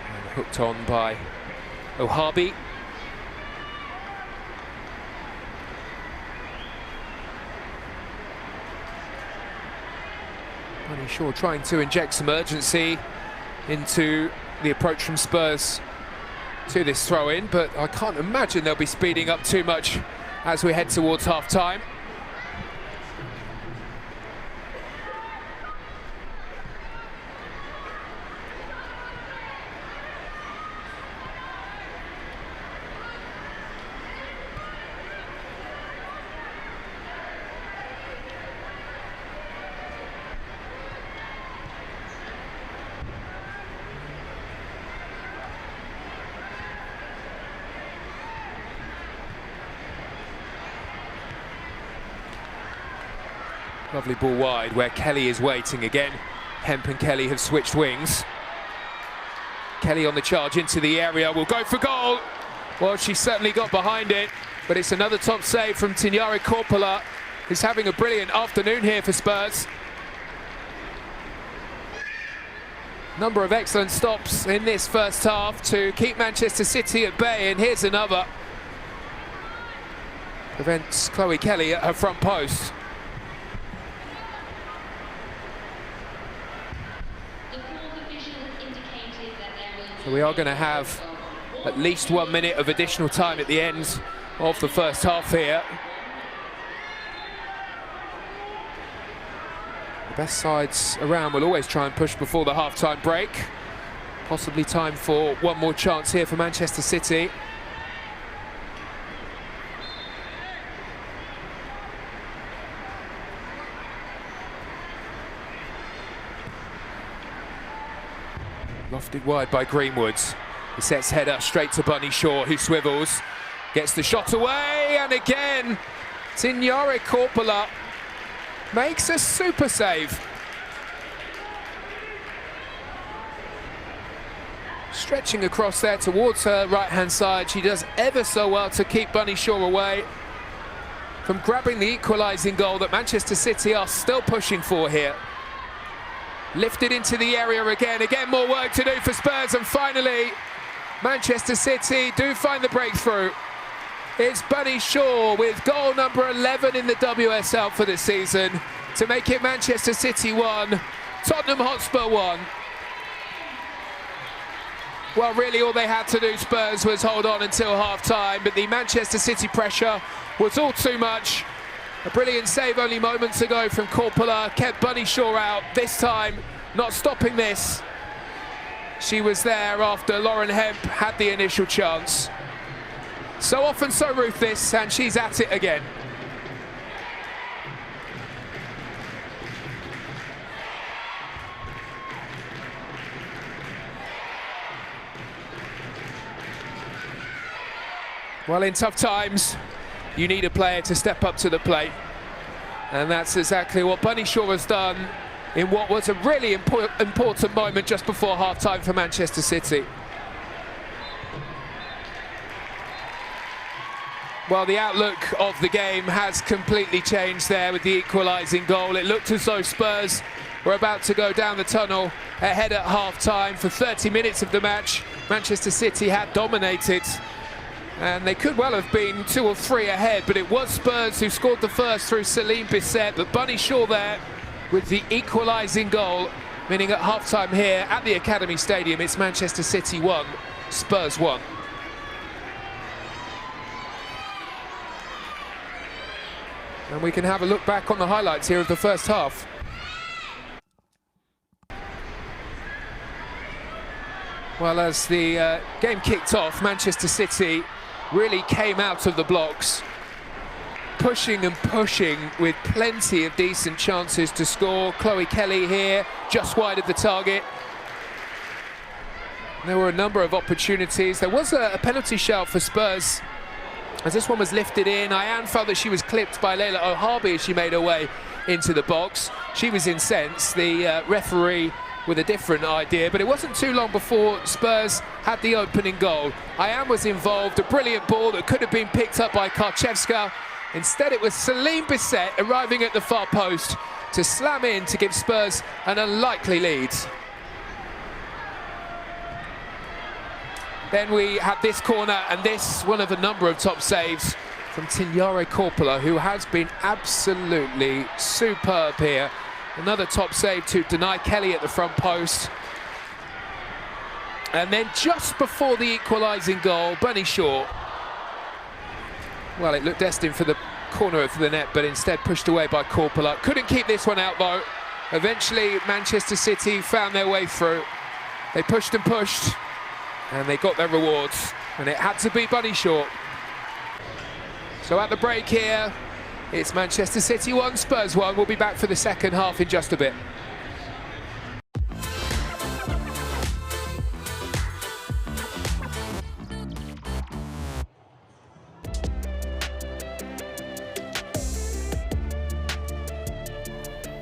And hooked on by Ohabi. Benny Shaw trying to inject some urgency into the approach from Spurs to this throw-in, but I can't imagine they'll be speeding up too much as we head towards half-time. Lovely ball wide where Kelly is waiting again. Hemp and Kelly have switched wings. Kelly on the charge into the area, will go for goal. Well, she certainly got behind it, but it's another top save from Tignare Korpela, who's having a brilliant afternoon here for Spurs. Number of excellent stops in this first half to keep Manchester City at bay, and here's another. Prevents Chloe Kelly at her front post. So we are going to have at least 1 minute of additional time at the end of the first half here. The best sides around will always try and push before the half-time break. Possibly time for one more chance here for Manchester City. Lofted wide by Greenwood. He sets header straight to Bunny Shaw, who swivels, gets the shot away, and again, Tignare Korpela makes a super save. Stretching across there towards her right-hand side, she does ever so well to keep Bunny Shaw away from grabbing the equalising goal that Manchester City are still pushing for here. Lifted into the area again more work to do for Spurs, and finally Manchester City do find the breakthrough. It's Bunny Shaw with goal number 11 in the WSL for this season to make it Manchester City 1, Tottenham Hotspur 1. Well, really all they had to do, Spurs, was hold on until half-time, but the Manchester City pressure was all too much. A brilliant save only moments ago from Korpela kept Bunny Shaw out, this time not stopping this. She was there after Lauren Hemp had the initial chance. So often so ruthless, and she's at it again. Well, in tough times, you need a player to step up to the plate, and that's exactly what Bunny Shaw has done in what was a really important moment just before half-time for Manchester City. Well, the outlook of the game has completely changed there with the equalising goal. It looked as though Spurs were about to go down the tunnel ahead at half-time. For 30 minutes of the match, Manchester City had dominated, and they could well have been 2 or 3 ahead, but it was Spurs who scored the first through Salim Bissett. But Bunny Shaw there with the equalising goal, meaning at half-time here at the Academy Stadium, it's Manchester City 1, Spurs 1. And we can have a look back on the highlights here of the first half. Well, as the game kicked off, Manchester City really came out of the blocks, pushing and pushing with plenty of decent chances to score. Chloe Kelly here, just wide of the target. There were a number of opportunities. There was a penalty shout for Spurs, as this one was lifted in. Ayan felt that she was clipped by Layla Ohabi as she made her way into the box. She was incensed. The referee with a different idea, but it wasn't too long before Spurs had the opening goal. Ayan was involved, a brilliant ball that could have been picked up by Karchevska. Instead, it was Salim Bissett arriving at the far post to slam in to give Spurs an unlikely lead. Then we had this corner, and this one of a number of top saves from Tignare Corpola, who has been absolutely superb here. Another top save to deny Kelly at the front post. And then just before the equalising goal, Bunny Shaw. Well, it looked destined for the corner of the net, but instead pushed away by Corpola. Couldn't keep this one out, though. Eventually, Manchester City found their way through. They pushed and pushed, and they got their rewards, and it had to be Bunny Shaw. So at the break here, it's Manchester City 1, Spurs 1. We'll be back for the second half in just a bit.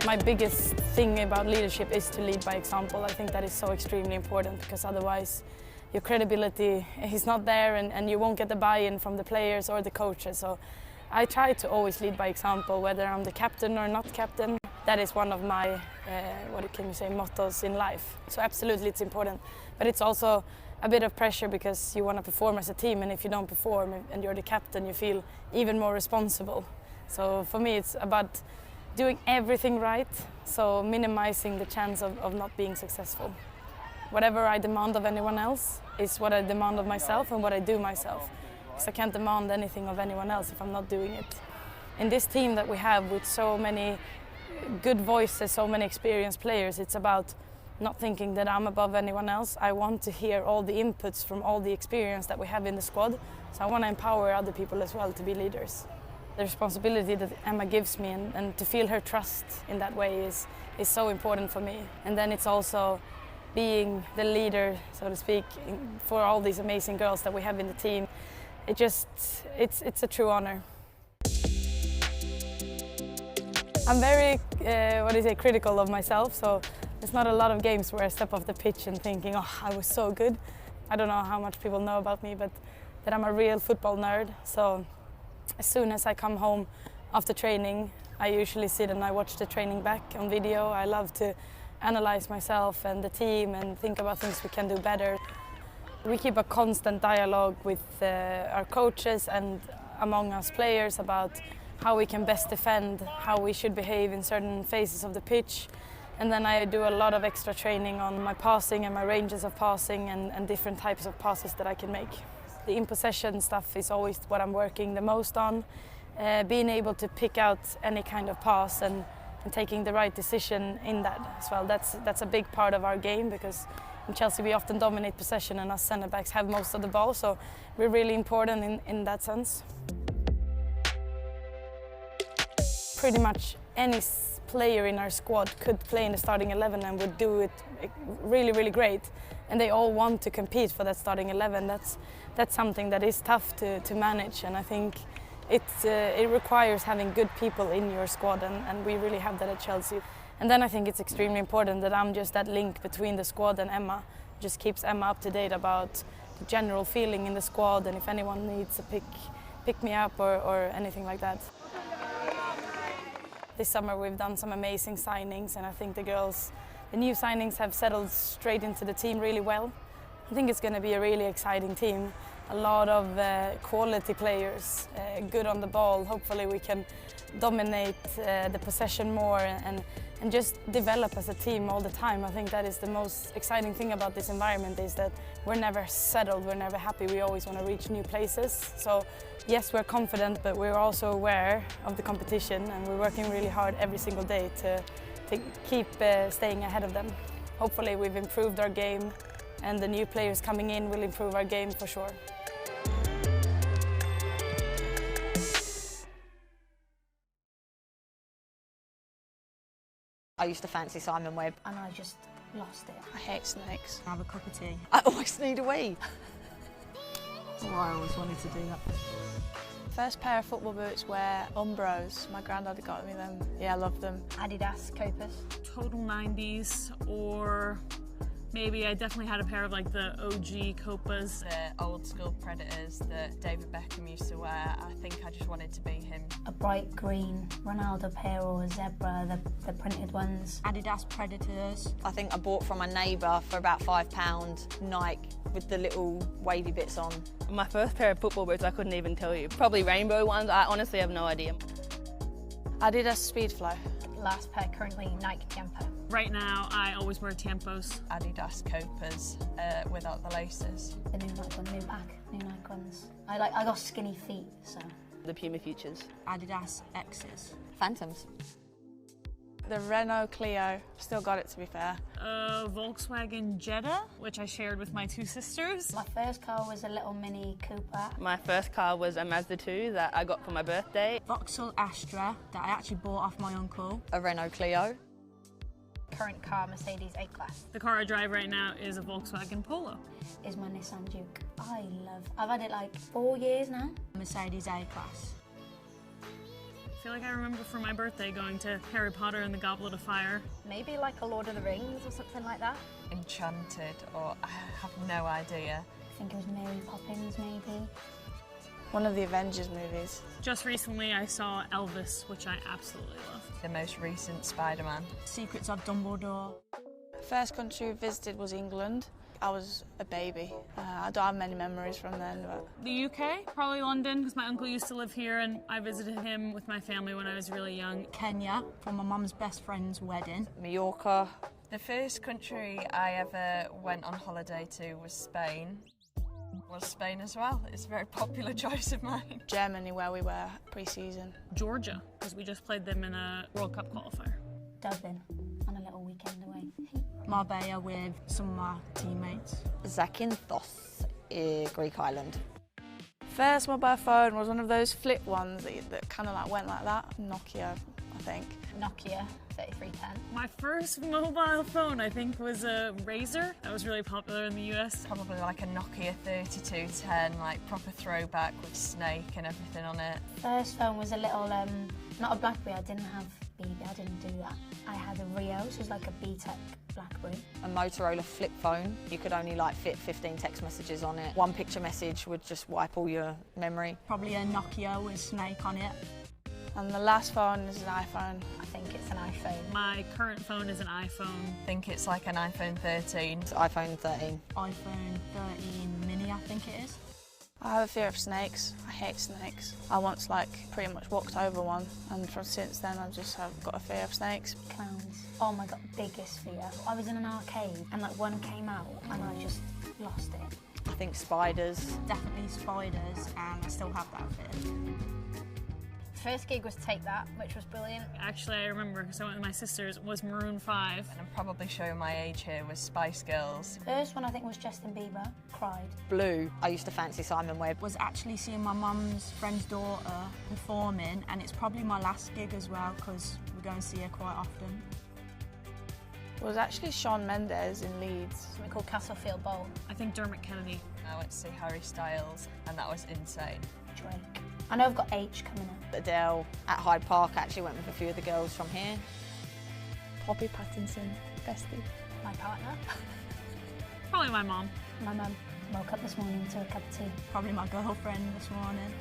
My biggest thing about leadership is to lead by example. I think that is so extremely important, because otherwise your credibility is not there, and you won't get the buy-in from the players or the coaches. So I try to always lead by example, whether I'm the captain or not captain. That is one of my, mottos in life. So absolutely it's important. But it's also a bit of pressure, because you want to perform as a team, and if you don't perform and you're the captain, you feel even more responsible. So for me it's about doing everything right, so minimizing the chance of not being successful. Whatever I demand of anyone else is what I demand of myself and what I do myself. Because I can't demand anything of anyone else if I'm not doing it. In this team that we have, with so many good voices, so many experienced players, it's about not thinking that I'm above anyone else. I want to hear all the inputs from all the experience that we have in the squad. So I want to empower other people as well to be leaders. The responsibility that Emma gives me, and to feel her trust in that way is so important for me. And then it's also being the leader, so to speak, for all these amazing girls that we have in the team. It's a true honor. I'm very, critical of myself, so there's not a lot of games where I step off the pitch and thinking, oh, I was so good. I don't know how much people know about me, but that I'm a real football nerd. So as soon as I come home after training, I usually sit and I watch the training back on video. I love to analyze myself and the team and think about things we can do better. We keep a constant dialogue with our coaches and among us players about how we can best defend, how we should behave in certain phases of the pitch. And then I do a lot of extra training on my passing and my ranges of passing and different types of passes that I can make. The in-possession stuff is always what I'm working the most on. Being able to pick out any kind of pass and taking the right decision in that as well. That's a big part of our game, because in Chelsea we often dominate possession and us centre-backs have most of the ball, so we're really important in that sense. Pretty much any player in our squad could play in the starting 11 and would do it really, really great. And they all want to compete for that starting 11. That's something that is tough to manage, and I think it requires having good people in your squad, and we really have that at Chelsea. And then I think it's extremely important that I'm just that link between the squad and Emma. Just keeps Emma up to date about the general feeling in the squad, and if anyone needs a pick pick me up or anything like that. This summer we've done some amazing signings, and I think the new signings have settled straight into the team really well. I think it's going to be a really exciting team. A lot of quality players, good on the ball. Hopefully we can dominate the possession more and just develop as a team all the time. I think that is the most exciting thing about this environment, is that we're never settled, we're never happy. We always want to reach new places. So yes, we're confident, but we're also aware of the competition, and we're working really hard every single day to keep staying ahead of them. Hopefully we've improved our game, and the new players coming in will improve our game for sure. I used to fancy Simon Webb. And I just lost it. I hate snakes. Have a cup of tea. I always need a wee. Oh, I always wanted to do that. First pair of football boots were Umbros. My granddad got me them. Yeah, I love them. Adidas Copas. Total 90s, or maybe I definitely had a pair of like the OG Copas. The old school Predators that David Beckham used to wear. I think I just wanted to be him. A bright green Ronaldo pair or a zebra, the printed ones. Adidas Predators. I think I bought from my neighbour for about £5 Nike with the little wavy bits on. My first pair of football boots, I couldn't even tell you. Probably rainbow ones. I honestly have no idea. Adidas Speedflow. Last pair currently Nike Jumper. Right now, I always wear Tempos. Adidas Copas without the laces. The new Nike one, new pack, new Nike ones. I got skinny feet, so. The Puma Futures. Adidas X's. Phantoms. The Renault Clio. Still got it, to be fair. Volkswagen Jetta, which I shared with my two sisters. My first car was a little Mini Cooper. My first car was a Mazda 2 that I got for my birthday. Vauxhall Astra that I actually bought off my uncle. A Renault Clio. Current car, Mercedes A-Class. The car I drive right now is a Volkswagen Polo. Is my Nissan Duke. I've had it like 4 years now. Mercedes A-Class. I feel like I remember for my birthday going to Harry Potter and the Goblet of Fire. Maybe like a Lord of the Rings or something like that. Enchanted, or I have no idea. I think it was Mary Poppins, maybe. One of the Avengers movies. Just recently I saw Elvis, which I absolutely loved. The most recent Spider-Man. Secrets of Dumbledore. First country we visited was England. I was a baby. I don't have many memories from then. But... The UK, probably London, because my uncle used to live here and I visited him with my family when I was really young. Kenya, for my mum's best friend's wedding. Mallorca. The first country I ever went on holiday to was Spain. Was Spain as well. It's a very popular choice of mine. Germany, where we were pre-season. Georgia, because we just played them in a World Cup qualifier. Dublin, on a little weekend away. Marbella with some of my teammates. Zakynthos, Greek island. First mobile phone was one of those flip ones that kind of like went like that. Nokia, I think. Nokia 3310. My first mobile phone, I think, was a Razr. That was really popular in the US. Probably like a Nokia 3210, like proper throwback with Snake and everything on it. First phone was a little, not a BlackBerry, I didn't have BB, I didn't do that. I had a Rio, so it was like a BTEC BlackBerry. A Motorola flip phone. You could only like fit 15 text messages on it. One picture message would just wipe all your memory. Probably a Nokia with Snake on it. And the last phone is an iPhone. I think it's an iPhone. My current phone is an iPhone. I think it's like an iPhone 13. It's iPhone 13. iPhone 13 mini, I think it is. I have a fear of snakes. I hate snakes. I once pretty much walked over one, and since then I just have got a fear of snakes. Clowns. Oh my god, biggest fear. I was in an arcade and one came out and I just lost it. I think spiders. Definitely spiders, and I still have that fear. First gig was Take That, which was brilliant. Actually, I remember because I went with my sisters, was Maroon 5. And I'm probably showing my age here with Spice Girls. First one I think was Justin Bieber, Cried. Blue. I used to fancy Simon Webb. Was actually seeing my mum's friend's daughter performing, and it's probably my last gig as well because we go and see her quite often. It was actually Shawn Mendes in Leeds. Something called Castlefield Bowl. I think Dermot Kennedy. I went to see Harry Styles, and that was insane. Drake. I know I've got H coming up. Adele at Hyde Park. Actually went with a few of the girls from here. Poppy Pattinson, bestie. My partner. Probably my mom. My mum. Woke up this morning to a cup of tea. Probably my girlfriend this morning.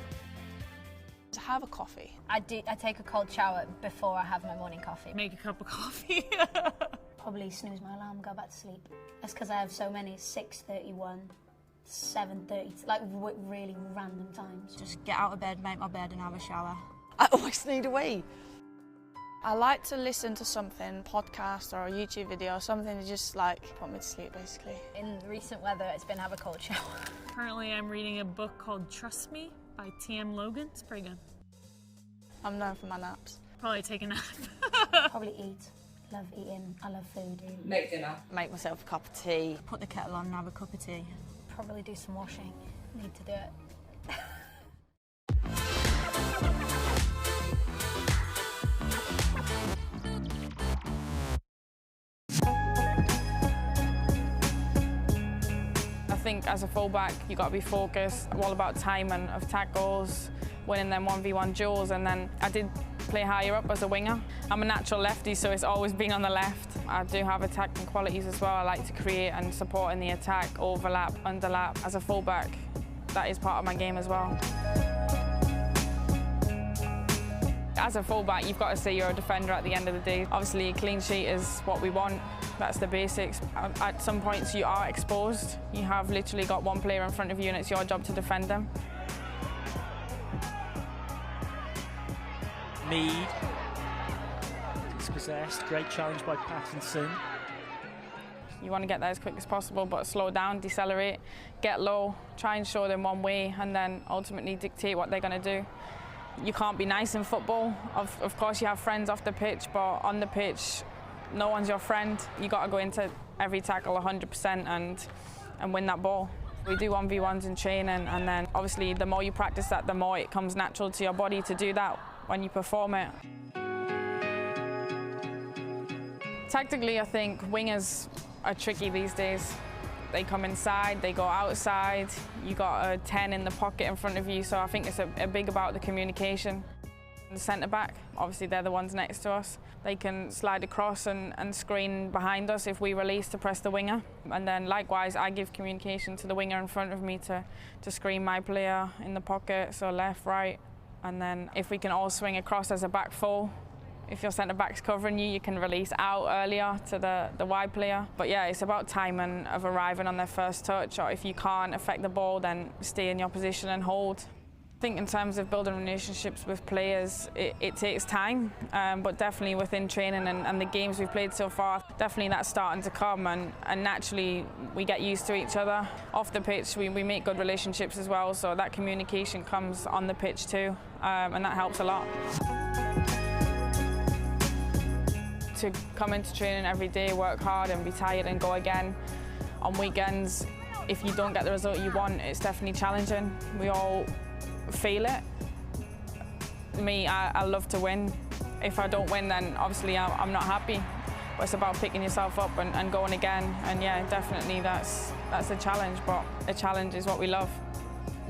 To have a coffee. I take a cold shower before I have my morning coffee. Make a cup of coffee. Probably snooze my alarm, go back to sleep. That's because I have so many 6:31, 7:30, like really random times. Just get out of bed, make my bed and have a shower. I always need a wee. I like to listen to something, podcast or a YouTube video, something to just like put me to sleep basically. In recent weather, it's been have a cold shower. Currently, I'm reading a book called Trust Me by T.M. Logan. It's pretty good. I'm known for my naps. Probably take a nap. Probably eat. Love eating. I love food. Make dinner. Make myself a cup of tea. Put the kettle on and have a cup of tea. Probably do some washing. Need to do it. I think as a fullback, you've got to be focused, all about timing of tackles, winning them 1v1 duels, and then I did play higher up as a winger. I'm a natural lefty, so it's always been on the left. I do have attacking qualities as well. I like to create and support in the attack, overlap, underlap. As a fullback, that is part of my game as well. As a fullback, you've got to say you're a defender at the end of the day. Obviously, a clean sheet is what we want. That's the basics. At some points, you are exposed. You have literally got one player in front of you and it's your job to defend them. Mead. Dispossessed. Great challenge by Pattinson. You want to get there as quick as possible, but slow down, decelerate, get low, try and show them one way, and then ultimately dictate what they're going to do. You can't be nice in football. Of course, you have friends off the pitch, but on the pitch, no one's your friend. You got to go into every tackle 100% and win that ball. We do 1v1s in training, and then obviously the more you practice that, the more it comes natural to your body to do that when you perform it. Tactically, I think wingers are tricky these days. They come inside, they go outside, you got a 10 in the pocket in front of you, so I think it's a big about the communication. The centre-back, obviously they're the ones next to us. They can slide across and screen behind us if we release to press the winger. And then likewise, I give communication to the winger in front of me to screen my player in the pocket, so left, right. And then if we can all swing across as a back four, if your centre-back's covering you, you can release out earlier to the wide player. But yeah, it's about timing of arriving on their first touch, or if you can't affect the ball, then stay in your position and hold. I think in terms of building relationships with players, it takes time, but definitely within training and the games we've played so far, definitely that's starting to come, and naturally we get used to each other. Off the pitch, we make good relationships as well, so that communication comes on the pitch too, and that helps a lot. To come into training every day, work hard and be tired and go again. On weekends, if you don't get the result you want, it's definitely challenging. We all feel it. Me, I love to win. If I don't win, then obviously I'm not happy. But it's about picking yourself up and going again. And yeah, definitely that's a challenge, but a challenge is what we love.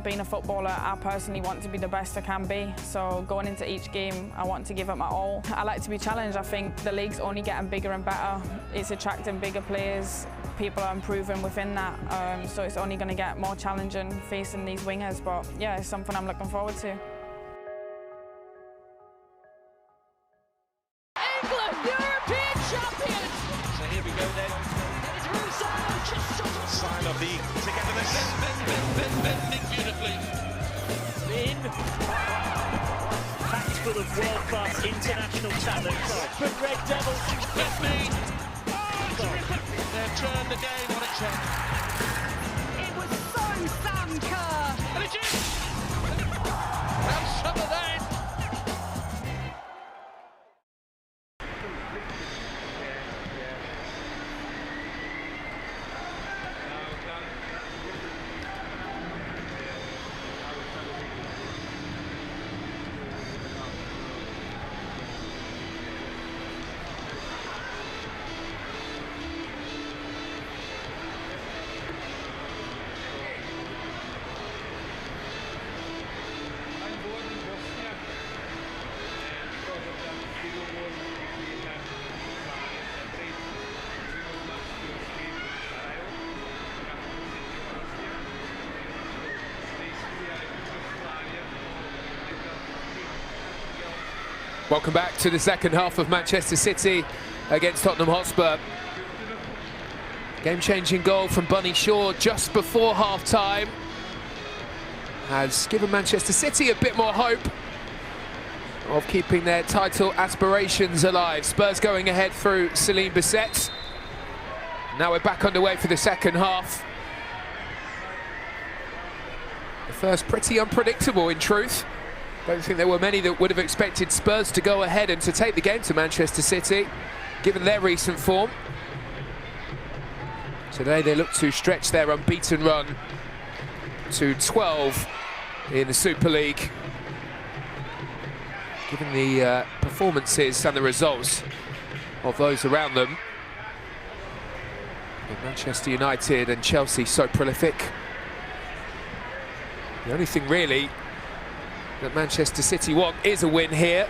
Being a footballer, I personally want to be the best I can be, so going into each game, I want to give it my all. I like to be challenged. I think the league's only getting bigger and better. It's attracting bigger players. People are improving within that, so it's only going to get more challenging facing these wingers, but yeah, it's something I'm looking forward to. England, European champions! So here we go then. Sign of the togetherness. Bending beautifully. In. Packed full of world-class international talent. But Red Devils. Let me. They've turned the game on its head. It was so Sam Kerr! And it is! Well, some of that. Welcome back to the second half of Manchester City against Tottenham Hotspur. Game-changing goal from Bunny Shaw just before half-time has given Manchester City a bit more hope of keeping their title aspirations alive. Spurs going ahead through Celine Bisset. Now we're back underway for the second half. The first pretty unpredictable in truth. Don't think there were many that would have expected Spurs to go ahead and to take the game to Manchester City, given their recent form. Today they look to stretch their unbeaten run to 12 in the Super League. Given the performances and the results of those around them, with Manchester United and Chelsea so prolific, the only thing really that Manchester City want is a win here.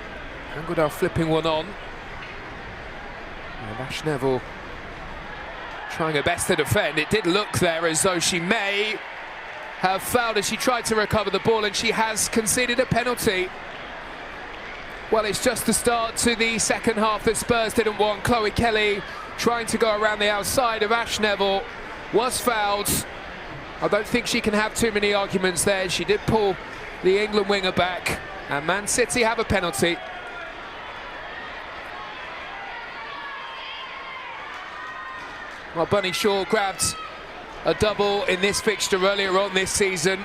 Angular flipping one on. And Ash Neville trying her best to defend. It did look there as though she may have fouled as she tried to recover the ball, and she has conceded a penalty. Well, it's just the start to the second half that Spurs didn't want. Chloe Kelly trying to go around the outside of Ash Neville, was fouled. I don't think she can have too many arguments there. She did pull the England winger back, and Man City have a penalty. Well, Bunny Shaw grabbed a double in this fixture earlier on this season.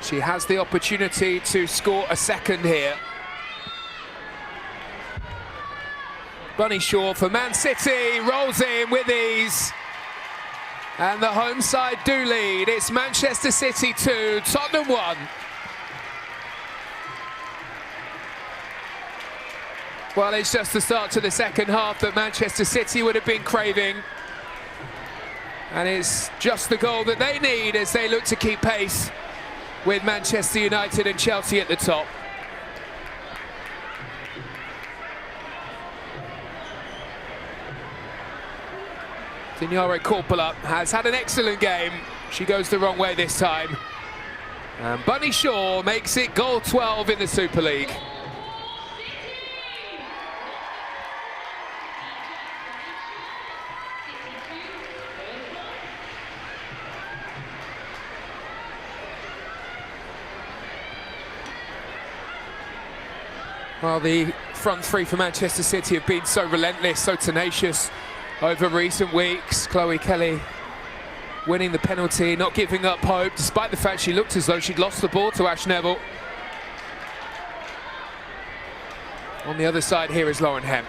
She has the opportunity to score a second here. Bunny Shaw for Man City, rolls in with ease. And the home side do lead. It's Manchester City 2, Tottenham 1. Well, it's just the start to the second half that Manchester City would have been craving. And it's just the goal that they need as they look to keep pace with Manchester United and Chelsea at the top. Signore Corpola has had an excellent game. She goes the wrong way this time. And Bunny Shaw makes it goal 12 in the Super League. Well, the front three for Manchester City have been so relentless, so tenacious over recent weeks. Chloe Kelly winning the penalty, not giving up hope, despite the fact she looked as though she'd lost the ball to Ash Neville. On the other side here is Lauren Hemp.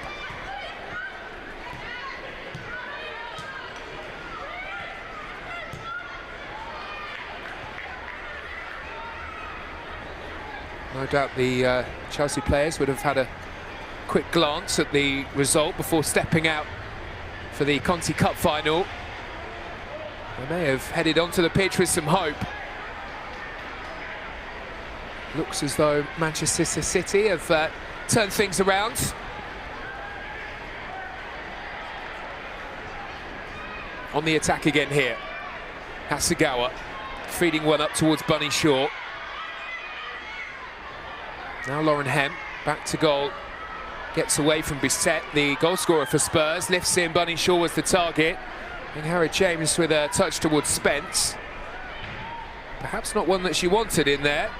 No doubt the Chelsea players would have had a quick glance at the result before stepping out for the Conti Cup final. They may have headed onto the pitch with some hope. Looks as though Manchester City have turned things around. On the attack again here. Hasegawa feeding one up towards Bunny Shaw. Now Lauren Hemp back to goal. Gets away from Bisset, the goal scorer for Spurs. Lifts in, Bunny Shaw was the target. And Harry James with a touch towards Spence. Perhaps not one that she wanted in there.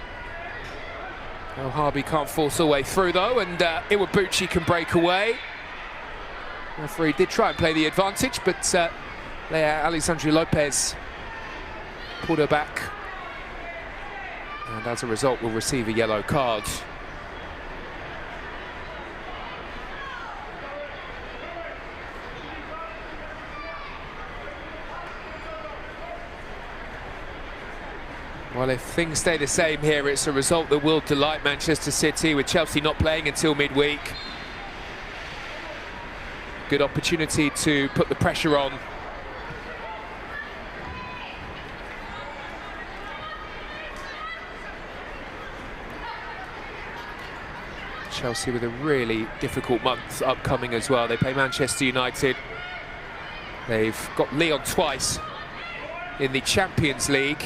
El Harby can't force her way through though, and Iwabuchi can break away. The referee did try and play the advantage, but Leia Alessandra Lopez pulled her back. And as a result will receive a yellow card. Well, if things stay the same here, it's a result that will delight Manchester City, with Chelsea not playing until midweek. Good opportunity to put the pressure on. Chelsea with a really difficult month upcoming as well. They play Manchester United. They've got Lyon twice in the Champions League.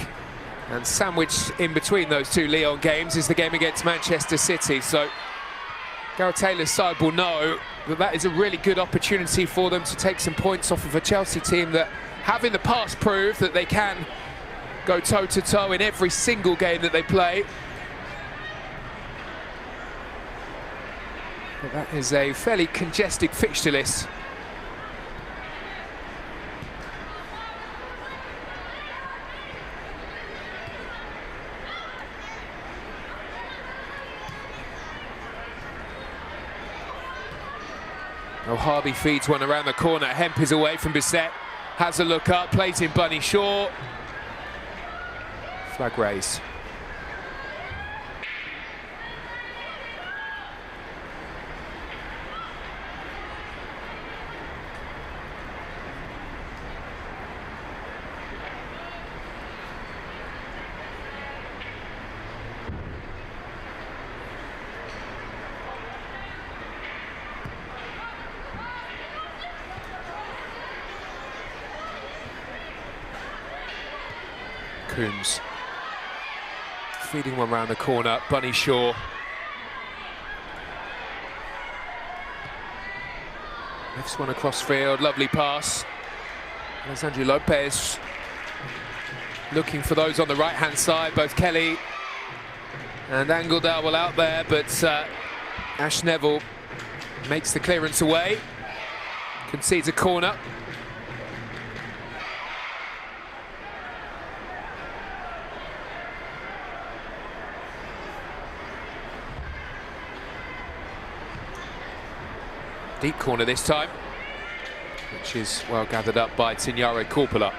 And sandwiched in between those two Lyon games is the game against Manchester City. So Gareth Taylor's side will know that that is a really good opportunity for them to take some points off of a Chelsea team that have in the past proved that they can go toe-to-toe in every single game that they play. But that is a fairly congested fixture list. Oh, Harvey feeds one around the corner. Hemp is away from Bissett. Has a look up, plays in Bunny Shaw. Flag raised. Coombs feeding one round the corner. Bunny Shaw. Lifts one across field, lovely pass. Alessandro Lopez looking for those on the right-hand side. Both Kelly and Angledale out there, but Ash Neville makes the clearance away. Concedes a corner. Deep corner this time, which is well gathered up by Tignaro Korpela.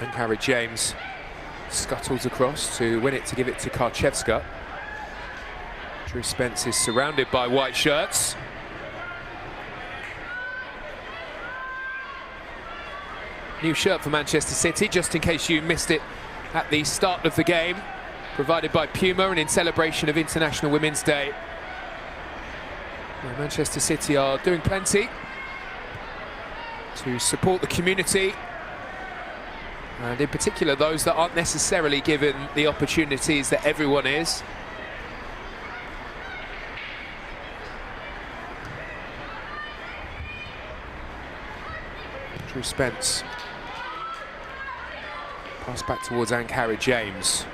And Harry James scuttles across to win it, to give it to Karczewska. Drew Spence is surrounded by white shirts. New shirt for Manchester City, just in case you missed it at the start of the game. Provided by Puma and in celebration of International Women's Day. Well, Manchester City are doing plenty to support the community, and in particular those that aren't necessarily given the opportunities that everyone is. Drew Spence. Pass back towards Harry James.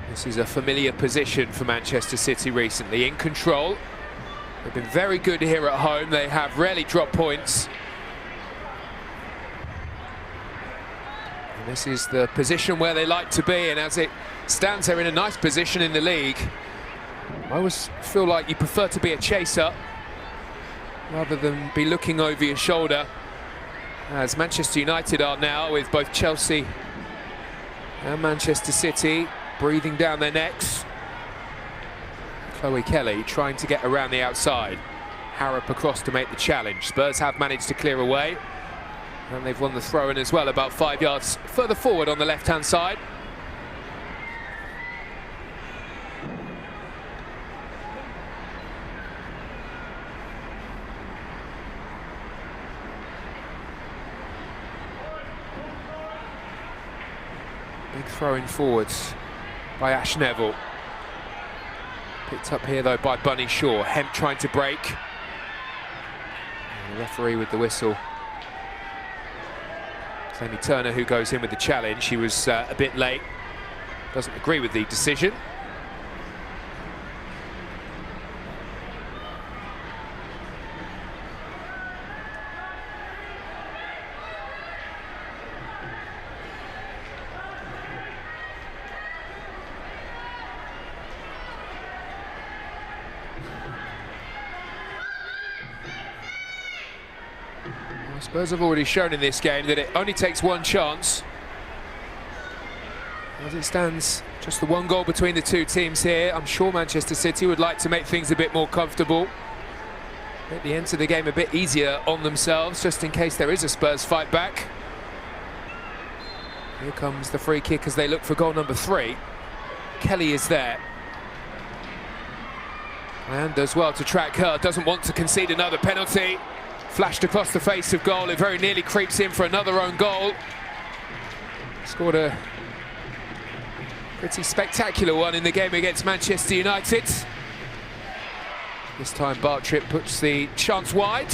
This is a familiar position for Manchester City recently, in control. They've been very good here at home. They have rarely dropped points. And this is the position where they like to be, and as it stands, they're in a nice position in the league. I always feel like you prefer to be a chaser rather than be looking over your shoulder, as Manchester United are now, with both Chelsea and Manchester City breathing down their necks. Chloe Kelly trying to get around the outside. Harrop across to make the challenge. Spurs have managed to clear away, and they've won the throw-in as well, about 5 yards further forward on the left-hand side. Big throw-in forwards by Ash Neville. Picked up here though by Bunny Shaw. Hemp trying to break. And the referee with the whistle. It's Amy Turner who goes in with the challenge. She was a bit late. Doesn't agree with the decision. Spurs have already shown in this game that it only takes one chance. As it stands, just the one goal between the two teams here. I'm sure Manchester City would like to make things a bit more comfortable. Make the end of the game a bit easier on themselves, just in case there is a Spurs fight back. Here comes the free kick as they look for goal number 3. Kelly is there. And does well to track her, doesn't want to concede another penalty. flashed across the face of goal. It very nearly creeps in for another own goal. Scored a pretty spectacular one in the game against Manchester United. This time Bartrip puts the chance wide.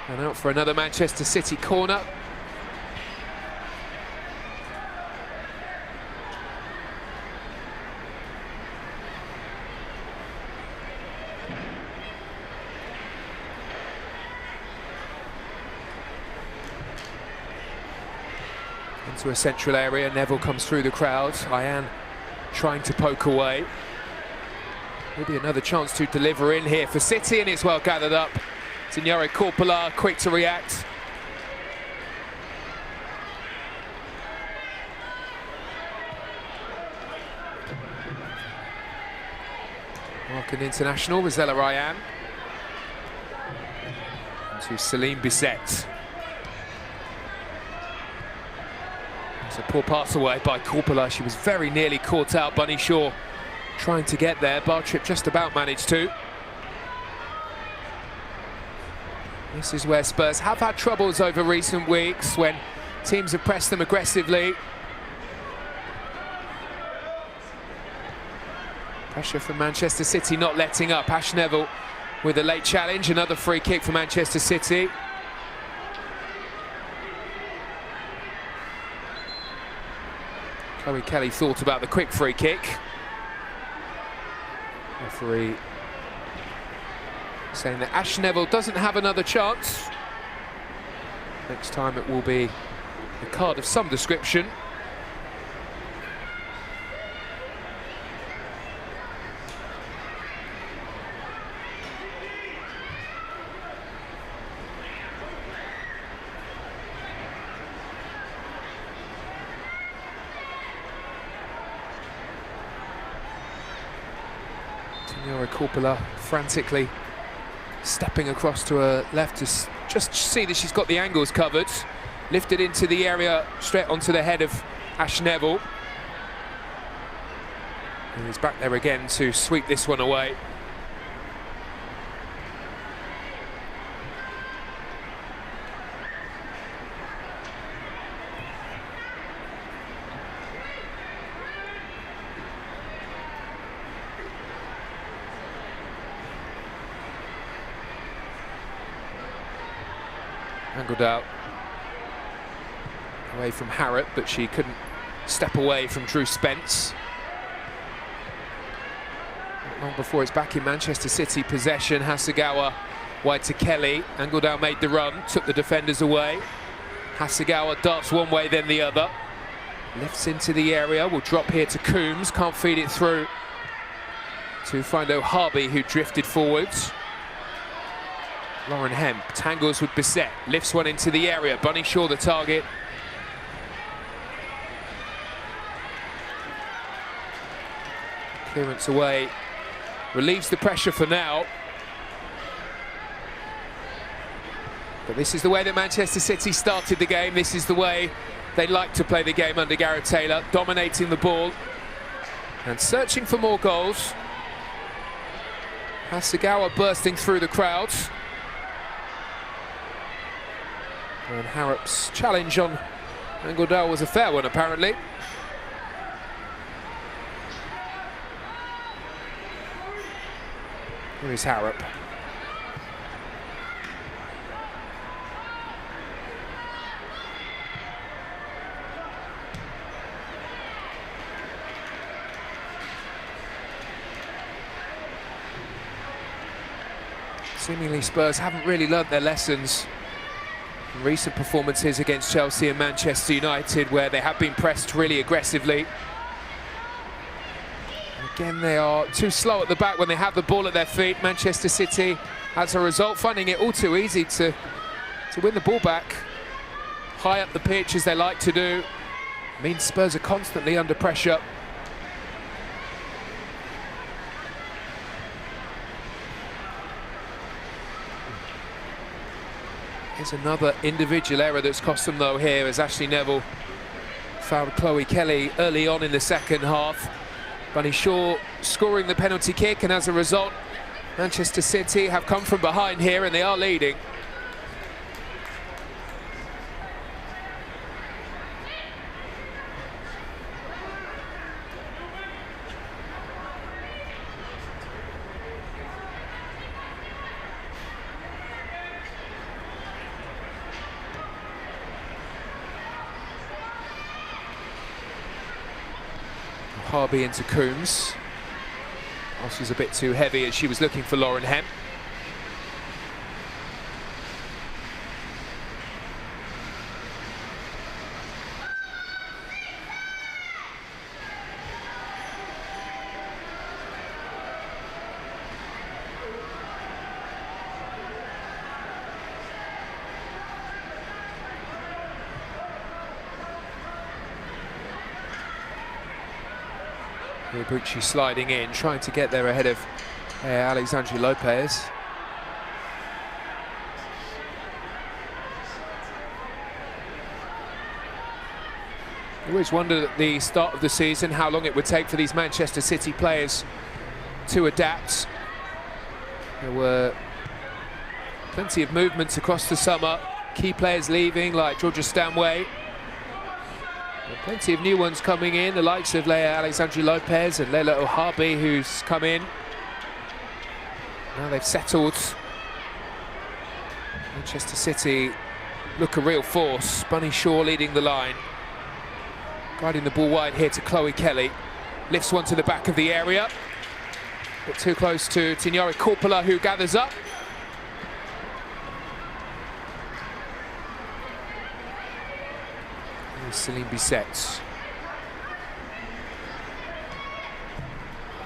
And out for another Manchester City corner. Into a central area, Neville comes through the crowd. Ayan trying to poke away. Maybe another chance to deliver in here for City, and it's well gathered up. Signore Corpola quick to react. Moroccan international, Rizella Ryan. To Salim Bissett. It's a poor pass away by Corpola. She was very nearly caught out. Bunny Shaw trying to get there. Bartrip just about managed to. This is where Spurs have had troubles over recent weeks when teams have pressed them aggressively. Pressure from Manchester City not letting up. Ash Neville with a late challenge. Another free kick for Manchester City. Chloe Kelly thought about the quick free kick. Referee saying that Ash Neville doesn't have another chance. Next time it will be a card of some description. Signore Corpola frantically stepping across to her left to just see that she's got the angles covered. Lifted into the area, straight onto the head of Ash Neville. And he's back there again to sweep this one away. Angled out away from Harrop, but she couldn't step away from Drew Spence. Not long before it's back in Manchester City possession. Hasegawa wide to Kelly. Angled out made the run, took the defenders away. Hasegawa darts one way then the other. Lifts into the area, will drop here to Coombs, can't feed it through to find O'Harby, who drifted forwards. Lauren Hemp tangles with Bissett, lifts one into the area. Bunny Shaw the target. Clearance away, relieves the pressure for now. But this is the way that Manchester City started the game. This is the way they like to play the game under Gareth Taylor, dominating the ball and searching for more goals. Hasegawa bursting through the crowds. And Harrop's challenge on Angeldal was a fair one, apparently. Here is Harrop. Seemingly Spurs haven't really learnt their lessons from recent performances against Chelsea and Manchester United, where they have been pressed really aggressively. Again, they are too slow at the back when they have the ball at their feet. Manchester City, as a result, finding it all too easy to win the ball back high up the pitch, as they like to do. Means Spurs are constantly under pressure. Here's another individual error that's cost them though here, as Ashley Neville fouled Chloe Kelly early on in the second half. Bunny Shaw scoring the penalty kick, and as a result, Manchester City have come from behind here and they are leading. Harby into Coombs. Pass was a bit too heavy as she was looking for Lauren Hemp. Ibuchi sliding in, trying to get there ahead of Alexandra Lopez. I always wondered at the start of the season how long it would take for these Manchester City players to adapt. There were plenty of movements across the summer, key players leaving like Georgia Stanway. Plenty of new ones coming in, the likes of Leia Alexandra Lopez and Leila Ohabi, who's come in. Now they've settled. Manchester City look a real force. Bunny Shaw leading the line. Guiding the ball wide here to Chloe Kelly. Lifts one to the back of the area. But too close to Tignari Corpola, who gathers up. Celine Bisset.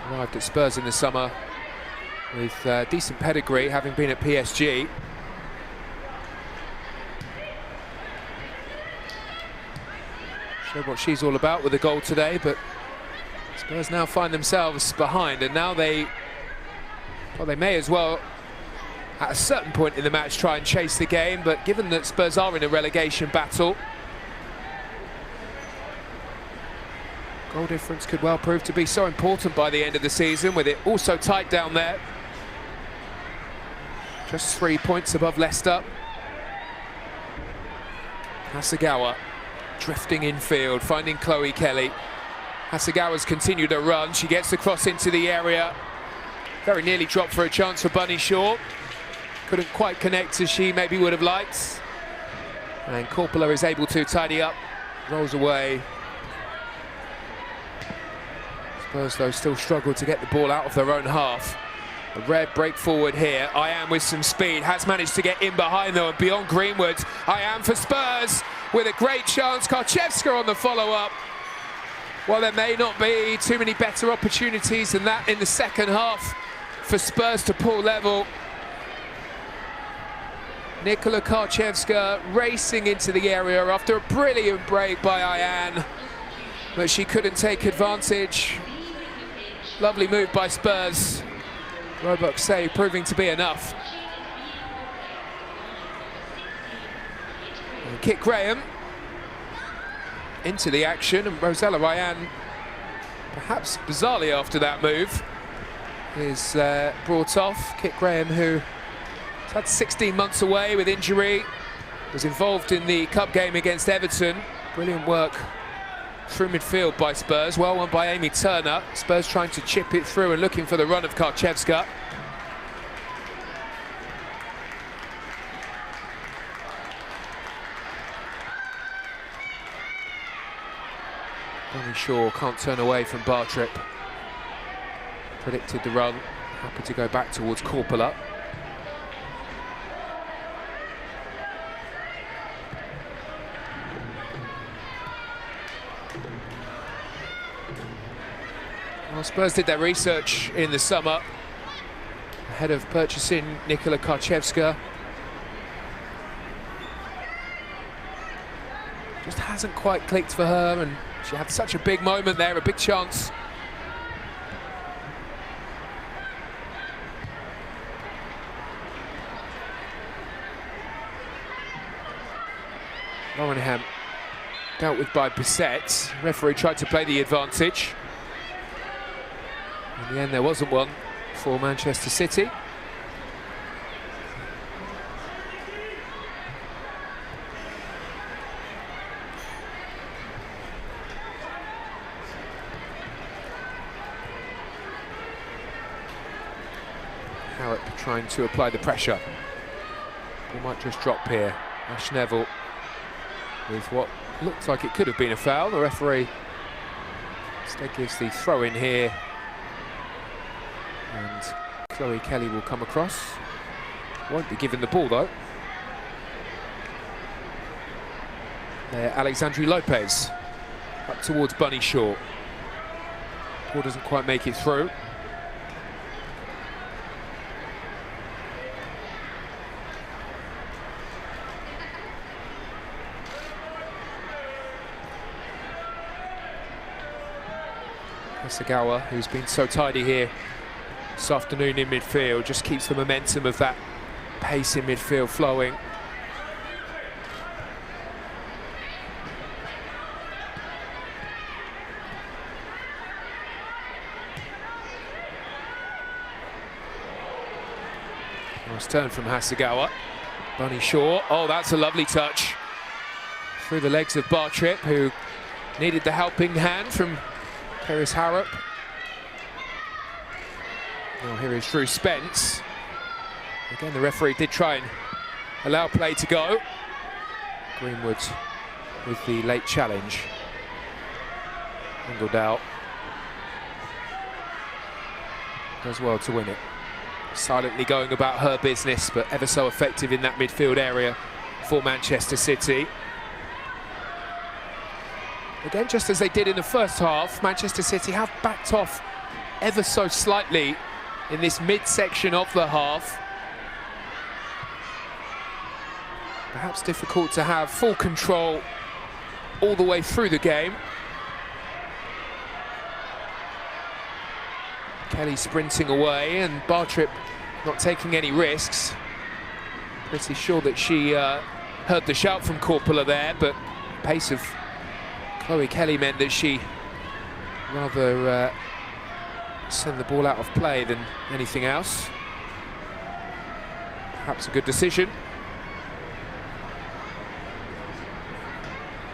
Arrived at Spurs in the summer with decent pedigree, having been at PSG. Showed what she's all about with a goal today, but Spurs now find themselves behind, and now they may as well, at a certain point in the match, try and chase the game, but given that Spurs are in a relegation battle, goal difference could well prove to be so important by the end of the season, with it also tight down there. Just 3 points above Leicester. Hasegawa drifting infield, finding Chloe Kelly. Hasegawa's continued her run. She gets the cross into the area. Very nearly dropped for a chance for Bunny Shaw. Couldn't quite connect as she maybe would have liked. And Corpola is able to tidy up, rolls away. Spurs, though, still struggle to get the ball out of their own half. A rare break forward here. I Am with some speed, has managed to get in behind, though, and beyond Greenwood. I Am for Spurs with a great chance. Karczewska on the follow-up. Well, there may not be too many better opportunities than that in the second half for Spurs to pull level. Nikola Karczewska racing into the area after a brilliant break by Ayan, but she couldn't take advantage. Lovely move by Spurs. Roebuck save proving to be enough. And Kit Graham into the action, and Rosella Ryan, perhaps bizarrely after that move, is brought off. Kit Graham, who has had 16 months away with injury, was involved in the cup game against Everton. Brilliant work through midfield by Spurs, well won by Amy Turner. Spurs trying to chip it through and looking for the run of Karczewska. Bonnie Shaw can't turn away from Bartrip. Predicted the run, happy to go back towards Corpola. Well, Spurs did their research in the summer ahead of purchasing Nikola Karczewska. Just hasn't quite clicked for her, and she had such a big moment there, a big chance. Lauren Hemp dealt with by Bisset. Referee tried to play the advantage. In the end, there wasn't one for Manchester City. Harrop trying to apply the pressure. We might just drop here. Ash Neville with what looks like it could have been a foul. The referee Instead gives the throw in here. And Chloe Kelly will come across. Won't be given the ball though. Alexandri Lopez up towards Bunny Shaw. Ball doesn't quite make it through. Hasegawa, who's been so tidy here this afternoon in midfield, just keeps the momentum of that pace in midfield flowing. Nice turn from Hasegawa. Bunny Shaw, oh, that's a lovely touch through the legs of Bartrip, who needed the helping hand from Paris Harrop. Now here is Drew Spence. Again, the referee did try and allow play to go. Greenwood with the late challenge. Engeldahl does well to win it. Silently going about her business, but ever so effective in that midfield area for Manchester City. Again, just as they did in the first half, Manchester City have backed off ever so slightly in this midsection of the half. Perhaps difficult to have full control all the way through the game. Kelly sprinting away and Bartrip not taking any risks. Pretty sure that she heard the shout from Korpela there, but pace of Chloe Kelly meant that she rather send the ball out of play than anything else. Perhaps a good decision.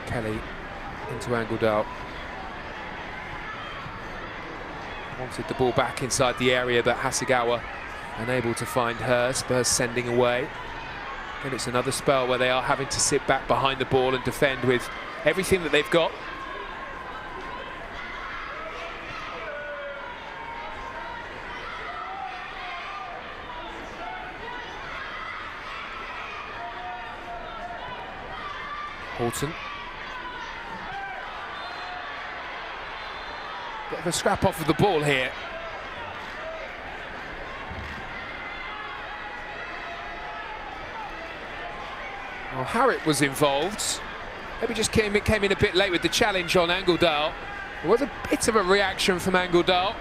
Kelly into Engeldahl. Wanted the ball back inside the area, but Hasegawa unable to find her. Spurs sending away. And it's another spell where they are having to sit back behind the ball and defend with everything that they've got. Horton. Bit of a scrap off of the ball here. Well, Harrop was involved. Maybe just came in a bit late with the challenge on Engeldahl. There was a bit of a reaction from Engeldahl.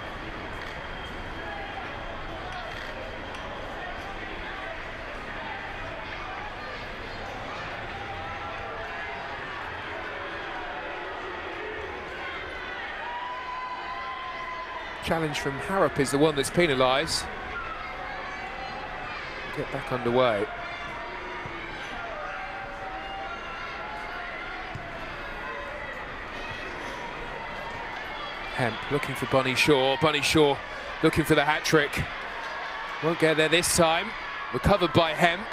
Challenge from Harrop is the one that's penalised. Get back underway. Hemp looking for Bunny Shaw. Bunny Shaw looking for the hat-trick. Won't get there this time. Recovered by Hemp.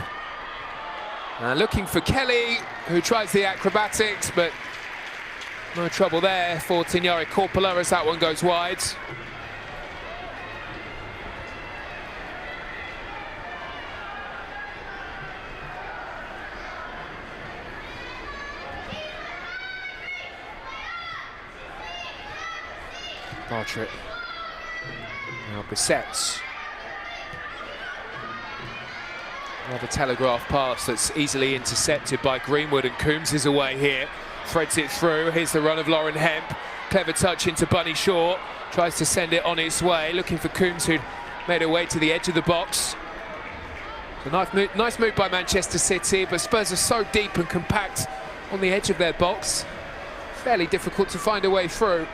Looking for Kelly, who tries the acrobatics, but no trouble there for Tignare Korpela as that one goes wide. Bartrip. Now Bissett's. Another telegraph pass that's easily intercepted by Greenwood, and Coombs is away here. Threads it through. Here's the run of Lauren Hemp. Clever touch into Bunny Shaw. Tries to send it on its way. Looking for Coombs, who'd made her way to the edge of the box. So nice move by Manchester City, but Spurs are so deep and compact on the edge of their box. Fairly difficult to find a way through.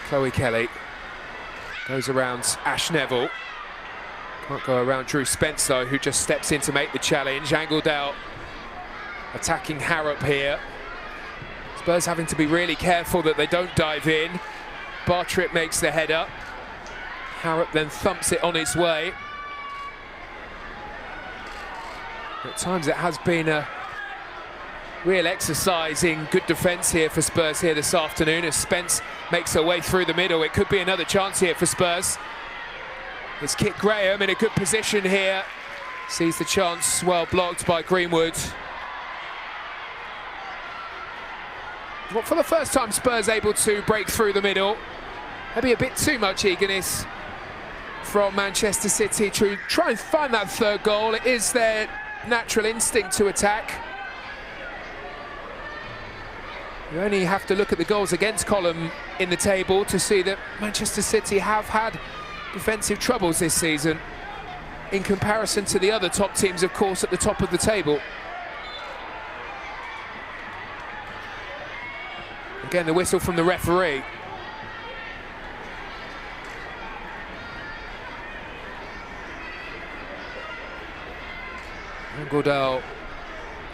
Chloe Kelly goes around Ash Neville. Can't go around Drew Spence though, who just steps in to make the challenge. Engeldahl attacking Harrop here. Spurs having to be really careful that they don't dive in. Bartrip makes the header. Harrop then thumps it on its way. At times it has been a real exercise in good defence here for Spurs here this afternoon as Spence makes her way through the middle. It could be another chance here for Spurs. It's Kit Graham in a good position here. Sees the chance well blocked by Greenwood. Well, for the first time, Spurs able to break through the middle. Maybe a bit too much eagerness from Manchester City to try and find that third goal. It is their natural instinct to attack. You only have to look at the goals against column in the table to see that Manchester City have had defensive troubles this season in comparison to the other top teams, of course, at the top of the table. Again, the whistle from the referee. And Godal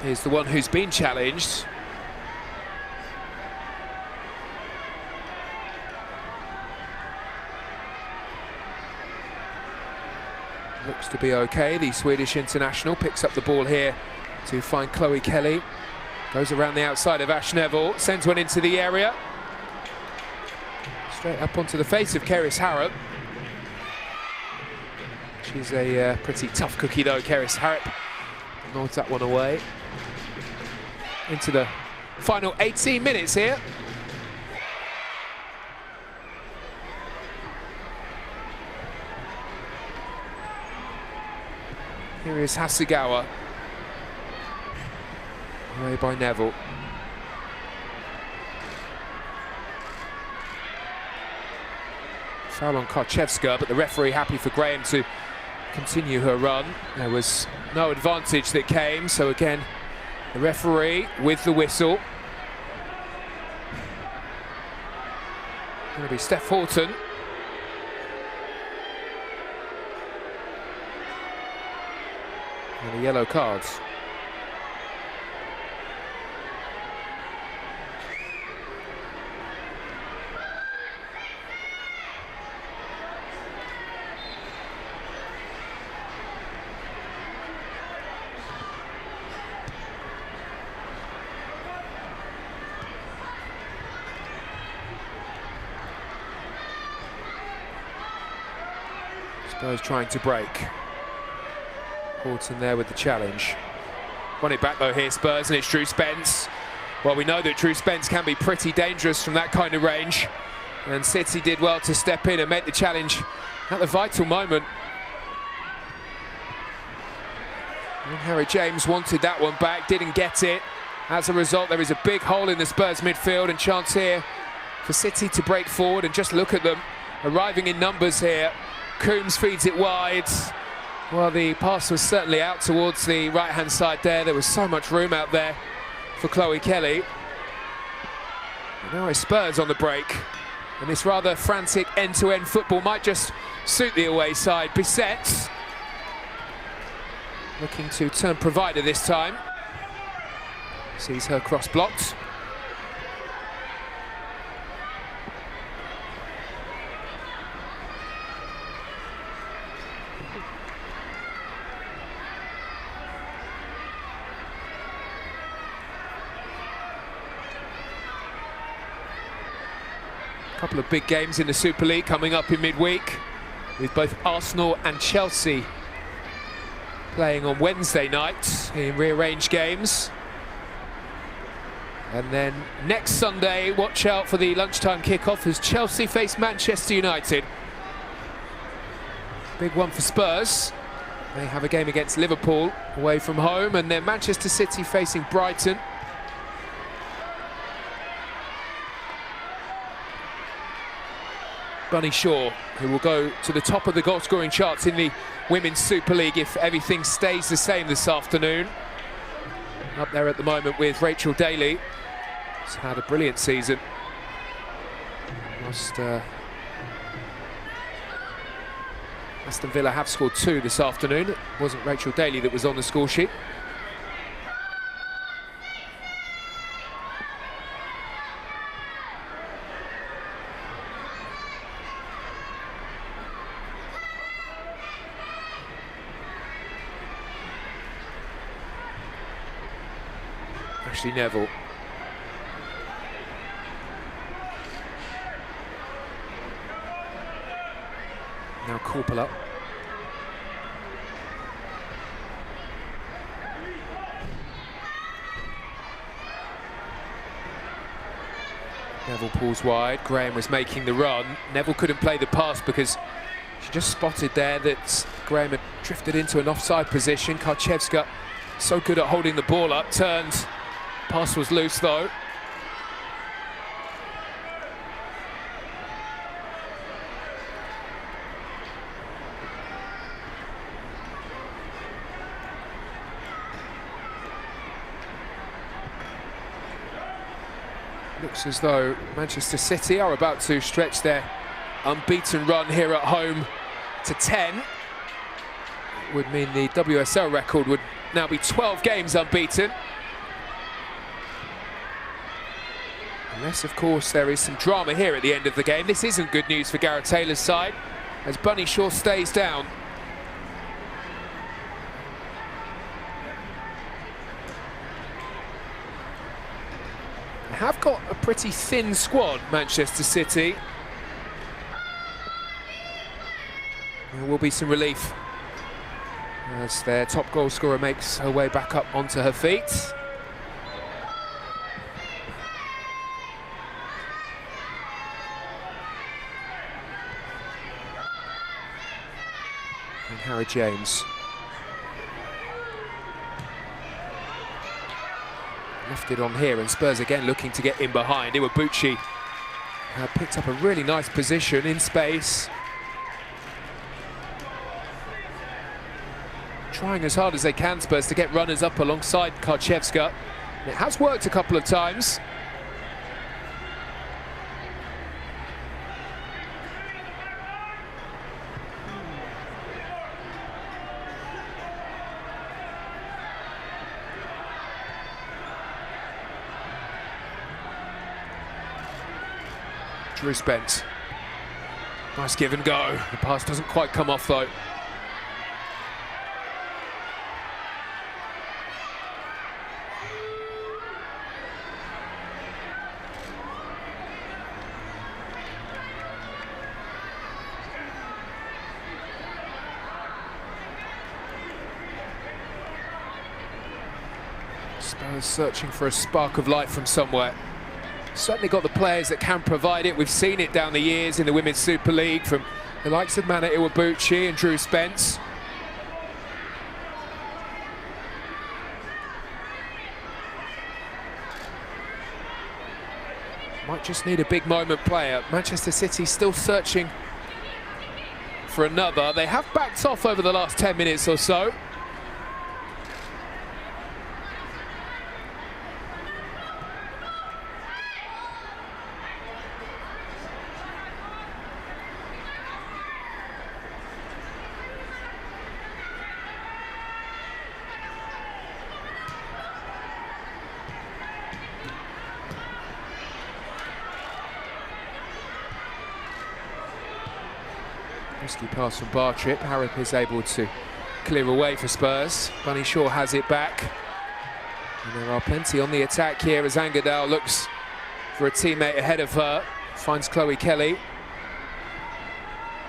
is the one who's been challenged. Looks to be okay. The Swedish international picks up the ball here to find Chloe Kelly. Goes around the outside of Ash Neville, sends one into the area. Straight up onto the face of Keris Harrop. She's a pretty tough cookie though, Keris Harrop. Nods that one away. Into the final 18 minutes here. Here is Hasegawa. Away by Neville. Foul on Karchevska, but the referee happy for Graham to continue her run. There was no advantage that came, so again, the referee with the whistle. Going to be Steph Horton. And the yellow cards. Spurs trying to break. Horton there with the challenge. Won it back though here, Spurs, and it's Drew Spence. Well, we know that Drew Spence can be pretty dangerous from that kind of range, and City did well to step in and make the challenge at the vital moment. And Harry James wanted that one back, didn't get it. As a result, there is a big hole in the Spurs midfield, and chance here for City to break forward. And just look at them arriving in numbers here. Coombs feeds it wide. Well, the pass was certainly out towards the right-hand side there. There was so much room out there for Chloe Kelly. And now it's Spurs on the break. And this rather frantic end-to-end football might just suit the away side. Bissett looking to turn provider this time. Sees her cross blocked. Couple of big games in the Super League coming up in midweek, with both Arsenal and Chelsea playing on Wednesday night in rearranged games. And then next Sunday, watch out for the lunchtime kickoff as Chelsea face Manchester United. Big one for Spurs. They have a game against Liverpool away from home, and then Manchester City facing Brighton. Bunny Shaw, who will go to the top of the goal-scoring charts in the Women's Super League if everything stays the same this afternoon. Up there at the moment with Rachel Daly. She's had a brilliant season. Aston Villa have scored 2 this afternoon. It wasn't Rachel Daly that was on the score sheet. Ashley Neville. Now Korpela. Neville pulls wide. Graham was making the run. Neville couldn't play the pass because she just spotted there that Graham had drifted into an offside position. Karczewska so good at holding the ball up, turned. Pass was loose though. Looks as though Manchester City are about to stretch their unbeaten run here at home to 10. Would mean the WSL record would now be 12 games unbeaten. Unless, of course, there is some drama here at the end of the game. This isn't good news for Gareth Taylor's side, as Bunny Shaw stays down. Have got a pretty thin squad, Manchester City. There will be some relief as their top goal scorer makes her way back up onto her feet. And Harry James. Lifted on here, and Spurs again looking to get in behind. Iwabuchi picked up a really nice position in space. Trying as hard as they can, Spurs, to get runners up alongside Karczewska. It has worked a couple of times. Drew Spence. Nice give and go. The pass doesn't quite come off though. Spurs searching for a spark of light from somewhere. Certainly got the players that can provide it. We've seen it down the years in the Women's Super League from the likes of Mana Iwabuchi and Drew Spence. Might just need a big moment player. Manchester City still searching for another. They have backed off over the last 10 minutes or so. Risky pass from Bartrip. Harrop is able to clear away for Spurs. Bunny Shaw has it back. And there are plenty on the attack here as Angadal looks for a teammate ahead of her. Finds Chloe Kelly.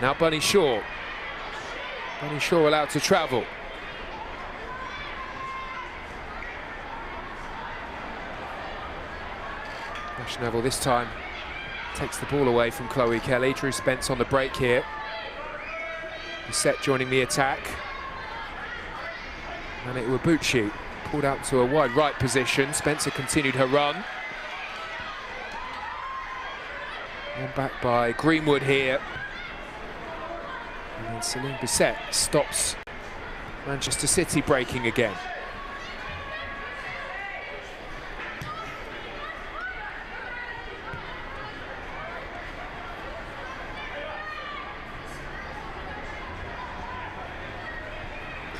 Now Bunny Shaw. Bunny Shaw allowed to travel. Ash Neville this time takes the ball away from Chloe Kelly. Drew Spence on the break here. Set joining the attack. And Iwabuchi pulled out to a wide right position. Spencer continued her run. One back by Greenwood here. And then Celine Bisset stops Manchester City breaking again.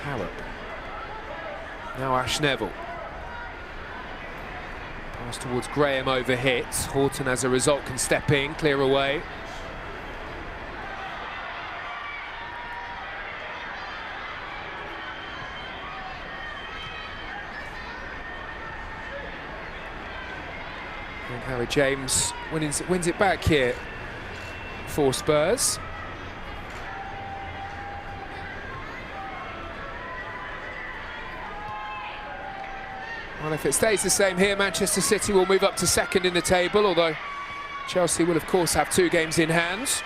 Harrop. Now Ash Neville. Pass towards Graham over hit. Horton as a result can step in, clear away. Harry James wins it back here for Spurs. Well, if it stays the same here, Manchester City will move up to second in the table, although Chelsea will, of course, have 2 games in hand.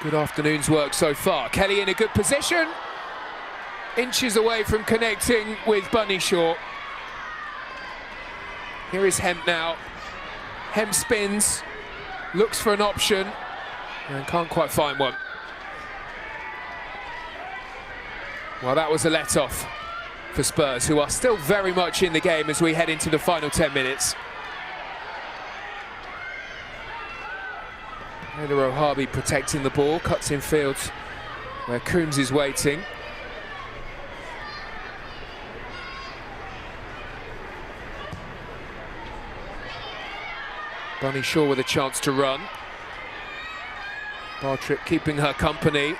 Good afternoon's work so far. Kelly in a good position. Inches away from connecting with Bunny Shaw. Here is Hemp now. Hemp spins, looks for an option, and can't quite find one. Well, that was a let-off for Spurs, who are still very much in the game as we head into the final 10 minutes. Taylor O'Harby protecting the ball, cuts in field where Coombs is waiting. Bunny Shaw with a chance to run. Bartrip keeping her company.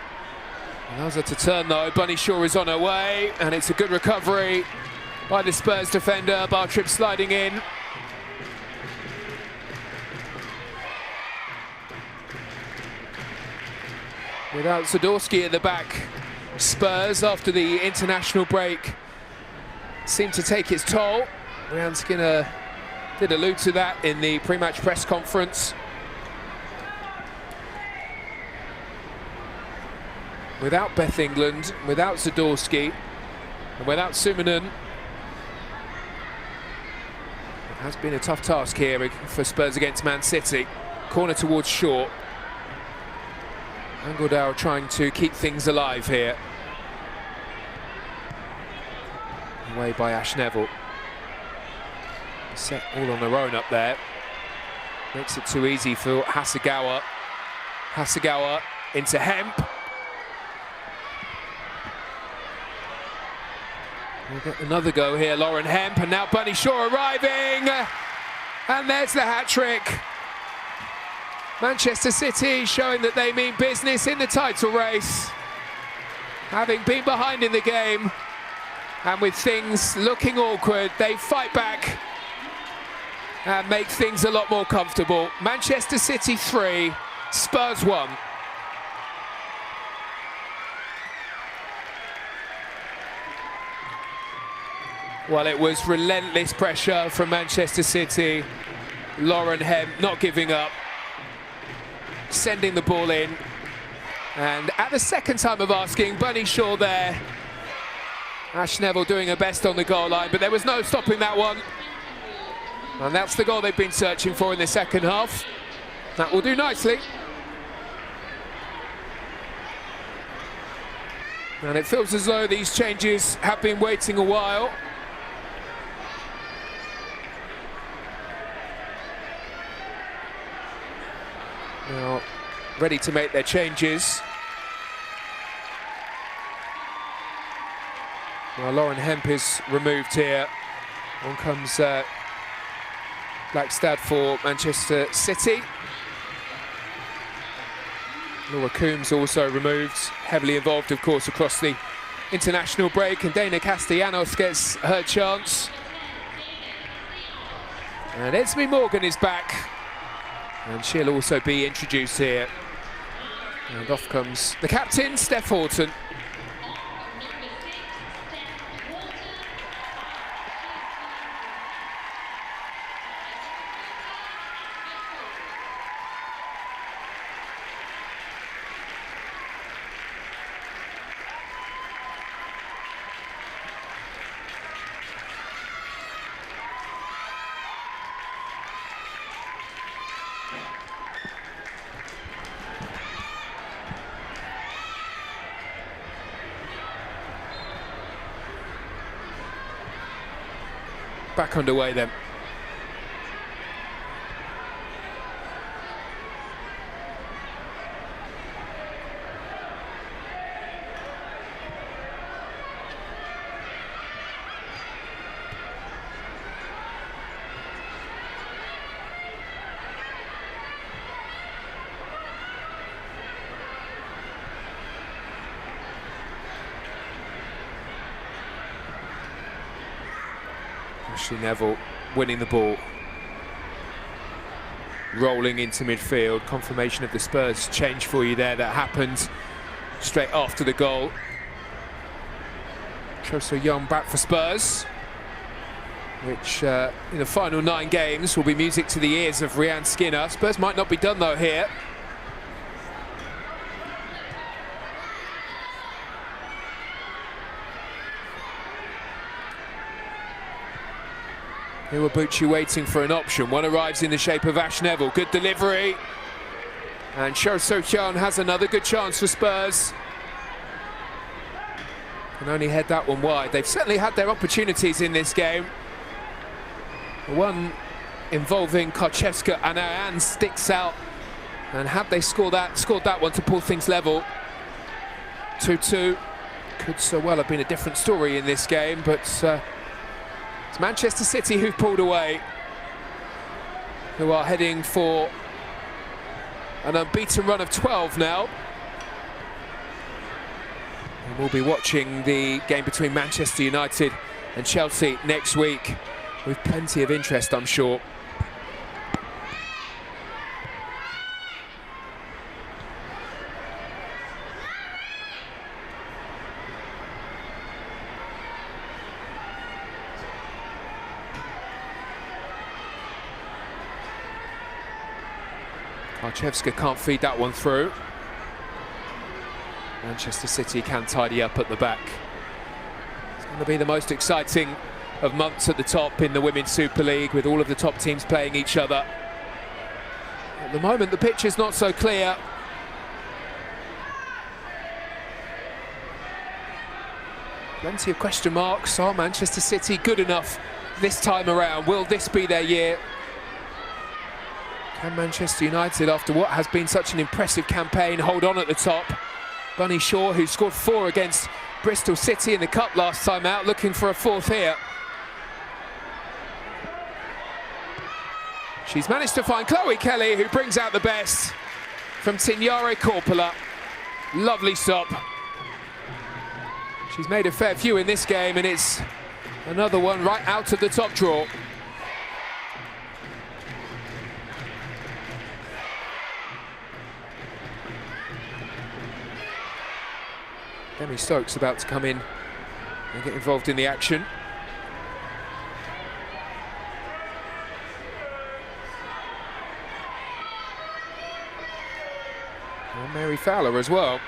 Allows her to turn though. Bunny Shaw is on her way, and it's a good recovery by the Spurs defender. Bartrip sliding in. Without Zadorsky at the back, Spurs, after the international break, seemed to take its toll. Ryan Skinner did allude to that in the pre-match press conference. Without Beth England, without Zadorsky, and without Sumanen, it has been a tough task here for Spurs against Man City. Corner towards Shaw. Angledow trying to keep things alive here. Away by Ash Neville. Set all on their own up there. Makes it too easy for Hasegawa. Hasegawa into Hemp. We'll get another go here, Lauren Hemp, and now Bunny Shaw arriving. And there's the hat-trick. Manchester City showing that they mean business in the title race. Having been behind in the game, and with things looking awkward, they fight back and make things a lot more comfortable. Manchester City 3, Spurs 1. Well, it was relentless pressure from Manchester City. Lauren Hemp not giving up, sending the ball in. And at the second time of asking, Bunny Shaw there. Ash Neville doing her best on the goal line, but there was no stopping that one. And that's the goal they've been searching for in the second half. That will do nicely. And it feels as though these changes have been waiting a while. Now, ready to make their changes. Well, Lauren Hemp is removed here. On comes Blackstad for Manchester City. Laura Coombs also removed, heavily involved, of course, across the international break. And Dana Castellanos gets her chance. And Esme Morgan is back. And she'll also be introduced here. And off comes the captain, Steph Horton. Back underway then. Ashley Neville winning the ball. Rolling into midfield. Confirmation of the Spurs change for you there that happened straight after the goal. Cho So-young back for Spurs, which in the final 9 games will be music to the ears of Rhian Skinner. Spurs might not be done though here. Iwabuchi waiting for an option. One arrives in the shape of Ash Neville. Good delivery. And Cho So-young has another good chance for Spurs. Can only head that one wide. They've certainly had their opportunities in this game. The one involving Karczewska and Ayan sticks out. And had they scored that one to pull things level. 2-2. Could so well have been a different story in this game, but it's Manchester City who've pulled away, who are heading for an unbeaten run of 12 now. And we'll be watching the game between Manchester United and Chelsea next week with plenty of interest, I'm sure. Karczewska can't feed that one through. Manchester City can tidy up at the back. It's going to be the most exciting of months at the top in the Women's Super League, with all of the top teams playing each other. At the moment, the pitch is not so clear. Plenty of question marks. Are Manchester City good enough this time around? Will this be their year? Can Manchester United, after what has been such an impressive campaign, hold on at the top? Bunny Shaw, who scored 4 against Bristol City in the Cup last time out, looking for a 4th here. She's managed to find Chloe Kelly, who brings out the best from Tignare Korpela. Lovely stop. She's made a fair few in this game, and it's another one right out of the top drawer. Demi Stokes about to come in and get involved in the action. And Mary Fowler as well.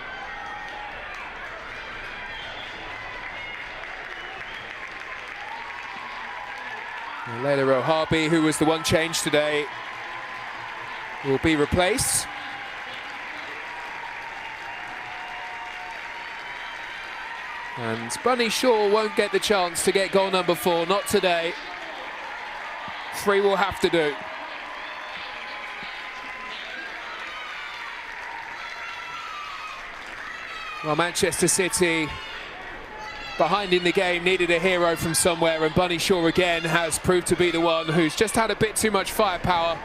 And Layla Ohabi, who was the one change today, will be replaced. And Bunny Shaw won't get the chance to get goal number 4, not today. 3 will have to do. Well, Manchester City, behind in the game, needed a hero from somewhere, and Bunny Shaw again has proved to be the one who's just had a bit too much firepower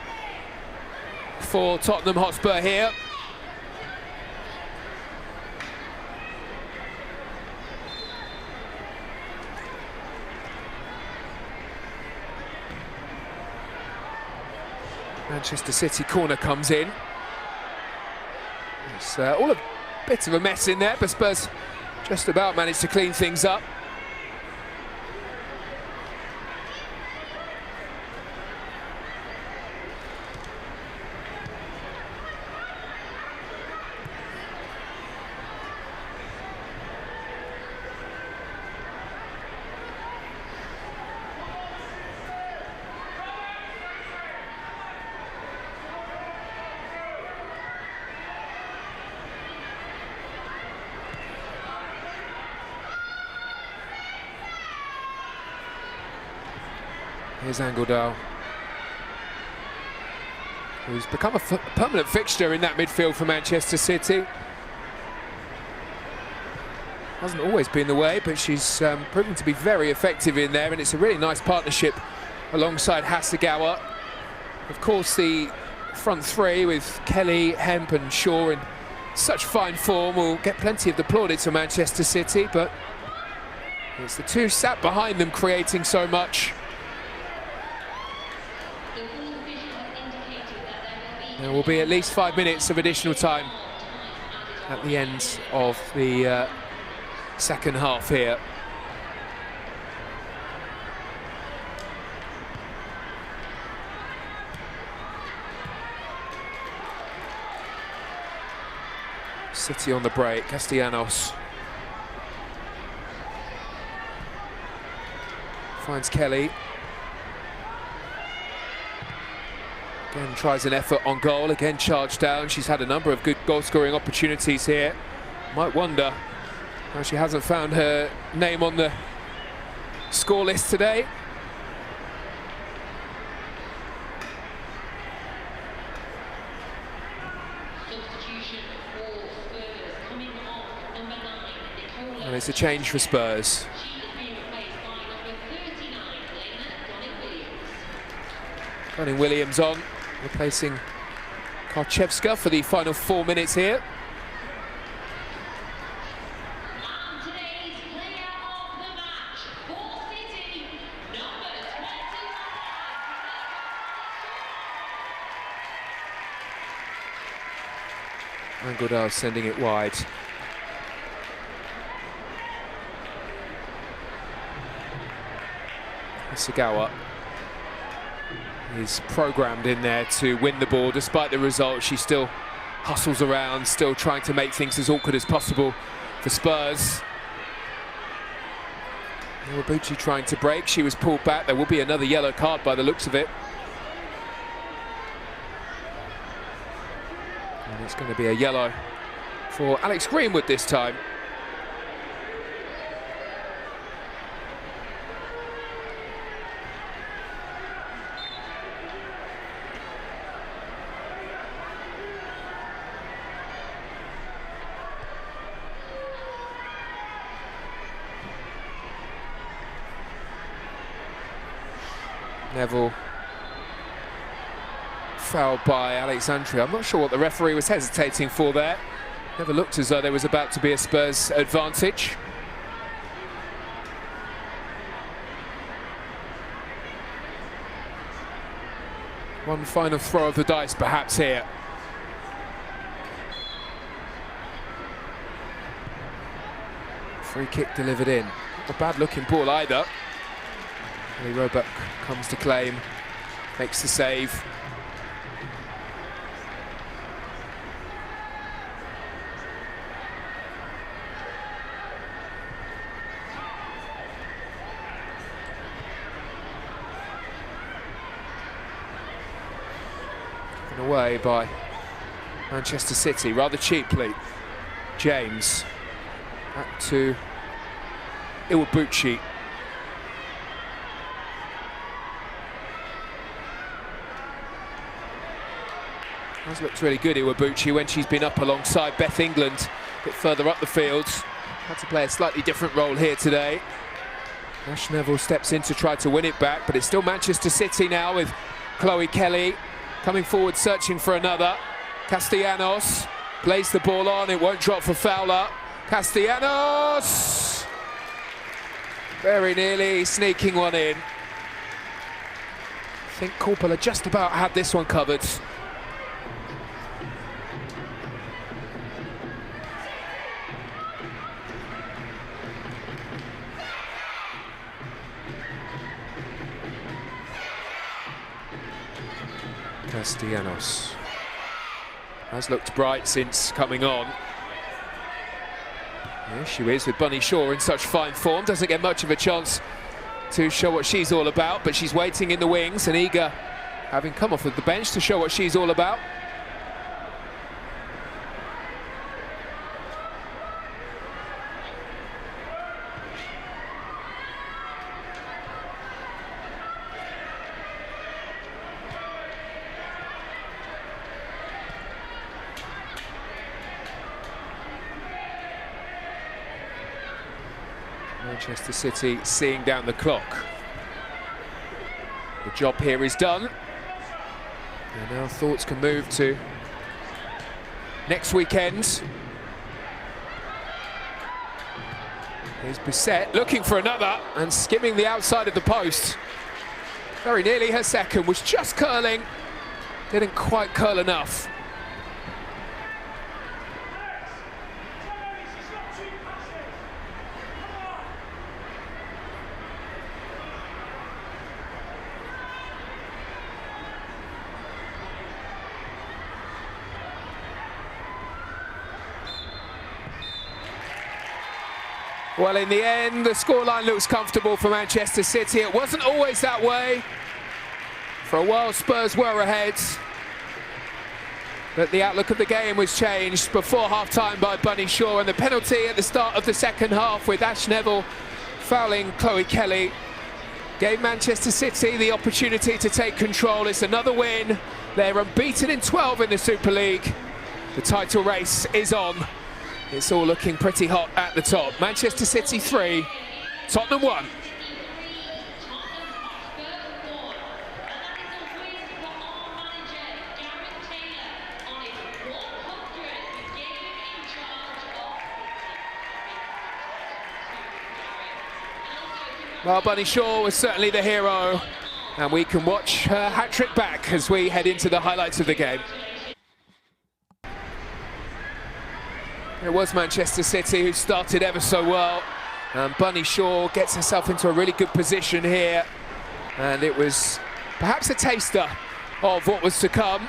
for Tottenham Hotspur here. Manchester City corner comes in. It's all a bit of a mess in there, but Spurs just about managed to clean things up. Here's Angeldal, who's become a permanent fixture in that midfield for Manchester City. Hasn't always been the way, but she's proven to be very effective in there, and it's a really nice partnership alongside Hasegawa. Of course, the front 3 with Kelly, Hemp and Shaw in such fine form will get plenty of the plaudits for Manchester City, but it's the 2 sat behind them creating so much There will be at least 5 minutes of additional time at the end of the second half here. City on the break, Castellanos finds Kelly. Again tries an effort on goal, again charged down. She's had a number of good goal-scoring opportunities here. Might wonder how she hasn't found her name on the score list today. And it's a change for Spurs. Connie Williams on, replacing Karchevska for the final 4 minutes here. And Godal sending it wide. Sagawa is programmed in there to win the ball. Despite the result, she still hustles around, still trying to make things as awkward as possible for Spurs. Iwabuchi trying to break. She was pulled back. There will be another yellow card by the looks of it. And it's going to be a yellow for Alex Greenwood this time. Neville fouled by Alexandria. I'm not sure what the referee was hesitating for there. Never looked as though there was about to be a Spurs advantage. One final throw of the dice perhaps here. Free kick delivered in. Not a bad looking ball either. Lee Roebuck comes to claim, makes the save. Given away by Manchester City, rather cheaply. James, back to Iwabuchi. Has looked really good, Iwabuchi, when she's been up alongside Beth England, a bit further up the field. Had to play a slightly different role here today. Ash Neville steps in to try to win it back, but it's still Manchester City now with Chloe Kelly coming forward, searching for another. Castellanos plays the ball on, it won't drop for Fowler. Castellanos! Very nearly sneaking one in. I think Korpela just about had this one covered. Castellanos has looked bright since coming on. There she is with Bunny Shaw in such fine form. Doesn't get much of a chance to show what she's all about, but she's waiting in the wings and eager, having come off of the bench, to show what she's all about. Manchester City seeing down the clock. The job here is done. And now thoughts can move to next weekend. Here's Bissett looking for another and skimming the outside of the post. Very nearly her second, was just curling Didn't quite curl enough. Well, in the end, the scoreline looks comfortable for Manchester City. It wasn't always that way. For a while, Spurs were ahead. But the outlook of the game was changed before half-time by Bunny Shaw, and the penalty at the start of the second half with Ash Neville fouling Chloe Kelly gave Manchester City the opportunity to take control. It's another win. They're unbeaten in 12 in the Super League. The title race is on. It's all looking pretty hot at the top. Manchester City 3, Tottenham 1. Well, Bunny Shaw was certainly the hero, and we can watch her hat-trick back as we head into the highlights of the game. It was Manchester City who started ever so well, and Bunny Shaw gets herself into a really good position here, and it was perhaps a taster of what was to come.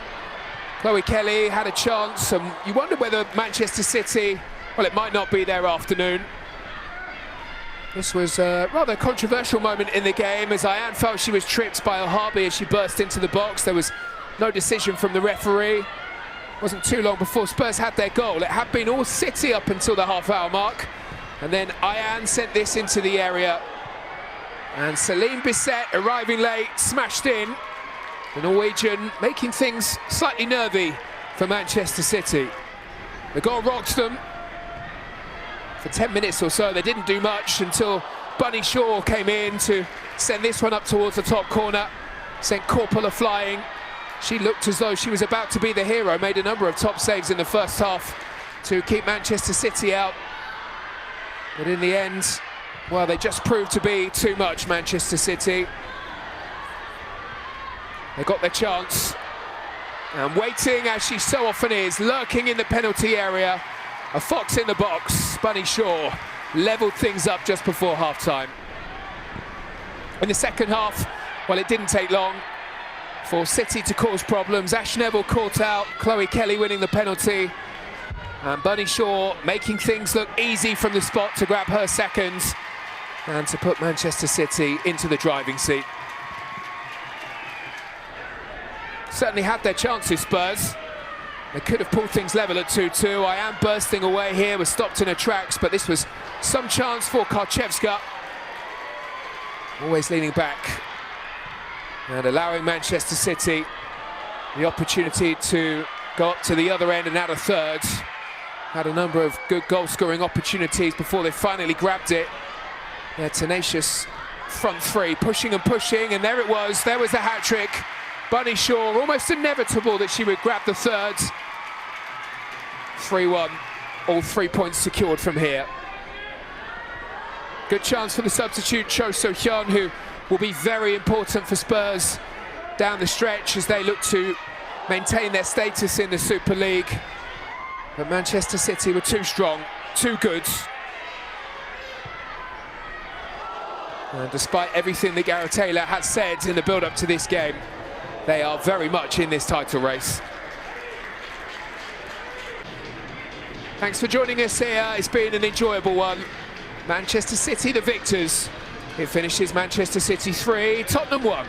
Chloe Kelly had a chance, and you wonder whether Manchester City, well, it might not be their afternoon. This was a rather controversial moment in the game, as Ayan felt she was tripped by Harby as she burst into the box. There was no decision from the referee. Wasn't too long before Spurs had their goal. It had been all City up until the half-hour mark, and then Ayan sent this into the area, and Celine Bisset, arriving late, smashed in. The Norwegian making things slightly nervy for Manchester City. The goal rocked them for 10 minutes or so. They didn't do much until Bunny Shaw came in to send this one up towards the top corner, sent Korpela flying. She looked as though she was about to be the hero, made a number of top saves in the first half to keep Manchester City out. But in the end, well, they just proved to be too much, Manchester City. They got their chance, and waiting, as she so often is, lurking in the penalty area, a fox in the box. Bunny Shaw levelled things up just before half-time. In the second half, well, it didn't take long for City to cause problems. Ash Neville caught out, Chloe Kelly winning the penalty, and Bunny Shaw making things look easy from the spot to grab her second and to put Manchester City into the driving seat. Certainly had their chances, Spurs. They could have pulled things level at 2-2. Ayan bursting away here, was stopped in her tracks, but this was some chance for Karczewska. Always leaning back and allowing Manchester City the opportunity to go up to the other end and out of third. Had a number of good goal-scoring opportunities before they finally grabbed it. Their tenacious front three, pushing and pushing, and there it was. There was the hat-trick. Bunny Shaw, almost inevitable that she would grab the third. 3-1, all 3 points secured from here. Good chance for the substitute Cho So-hyun, who will be very important for Spurs down the stretch as they look to maintain their status in the Super League. But Manchester City were too strong, too good. And despite everything that Gareth Taylor had said in the build-up to this game, they are very much in this title race. Thanks for joining us here. It's been an enjoyable one. Manchester City the victors. It finishes Manchester City 3, Tottenham 1.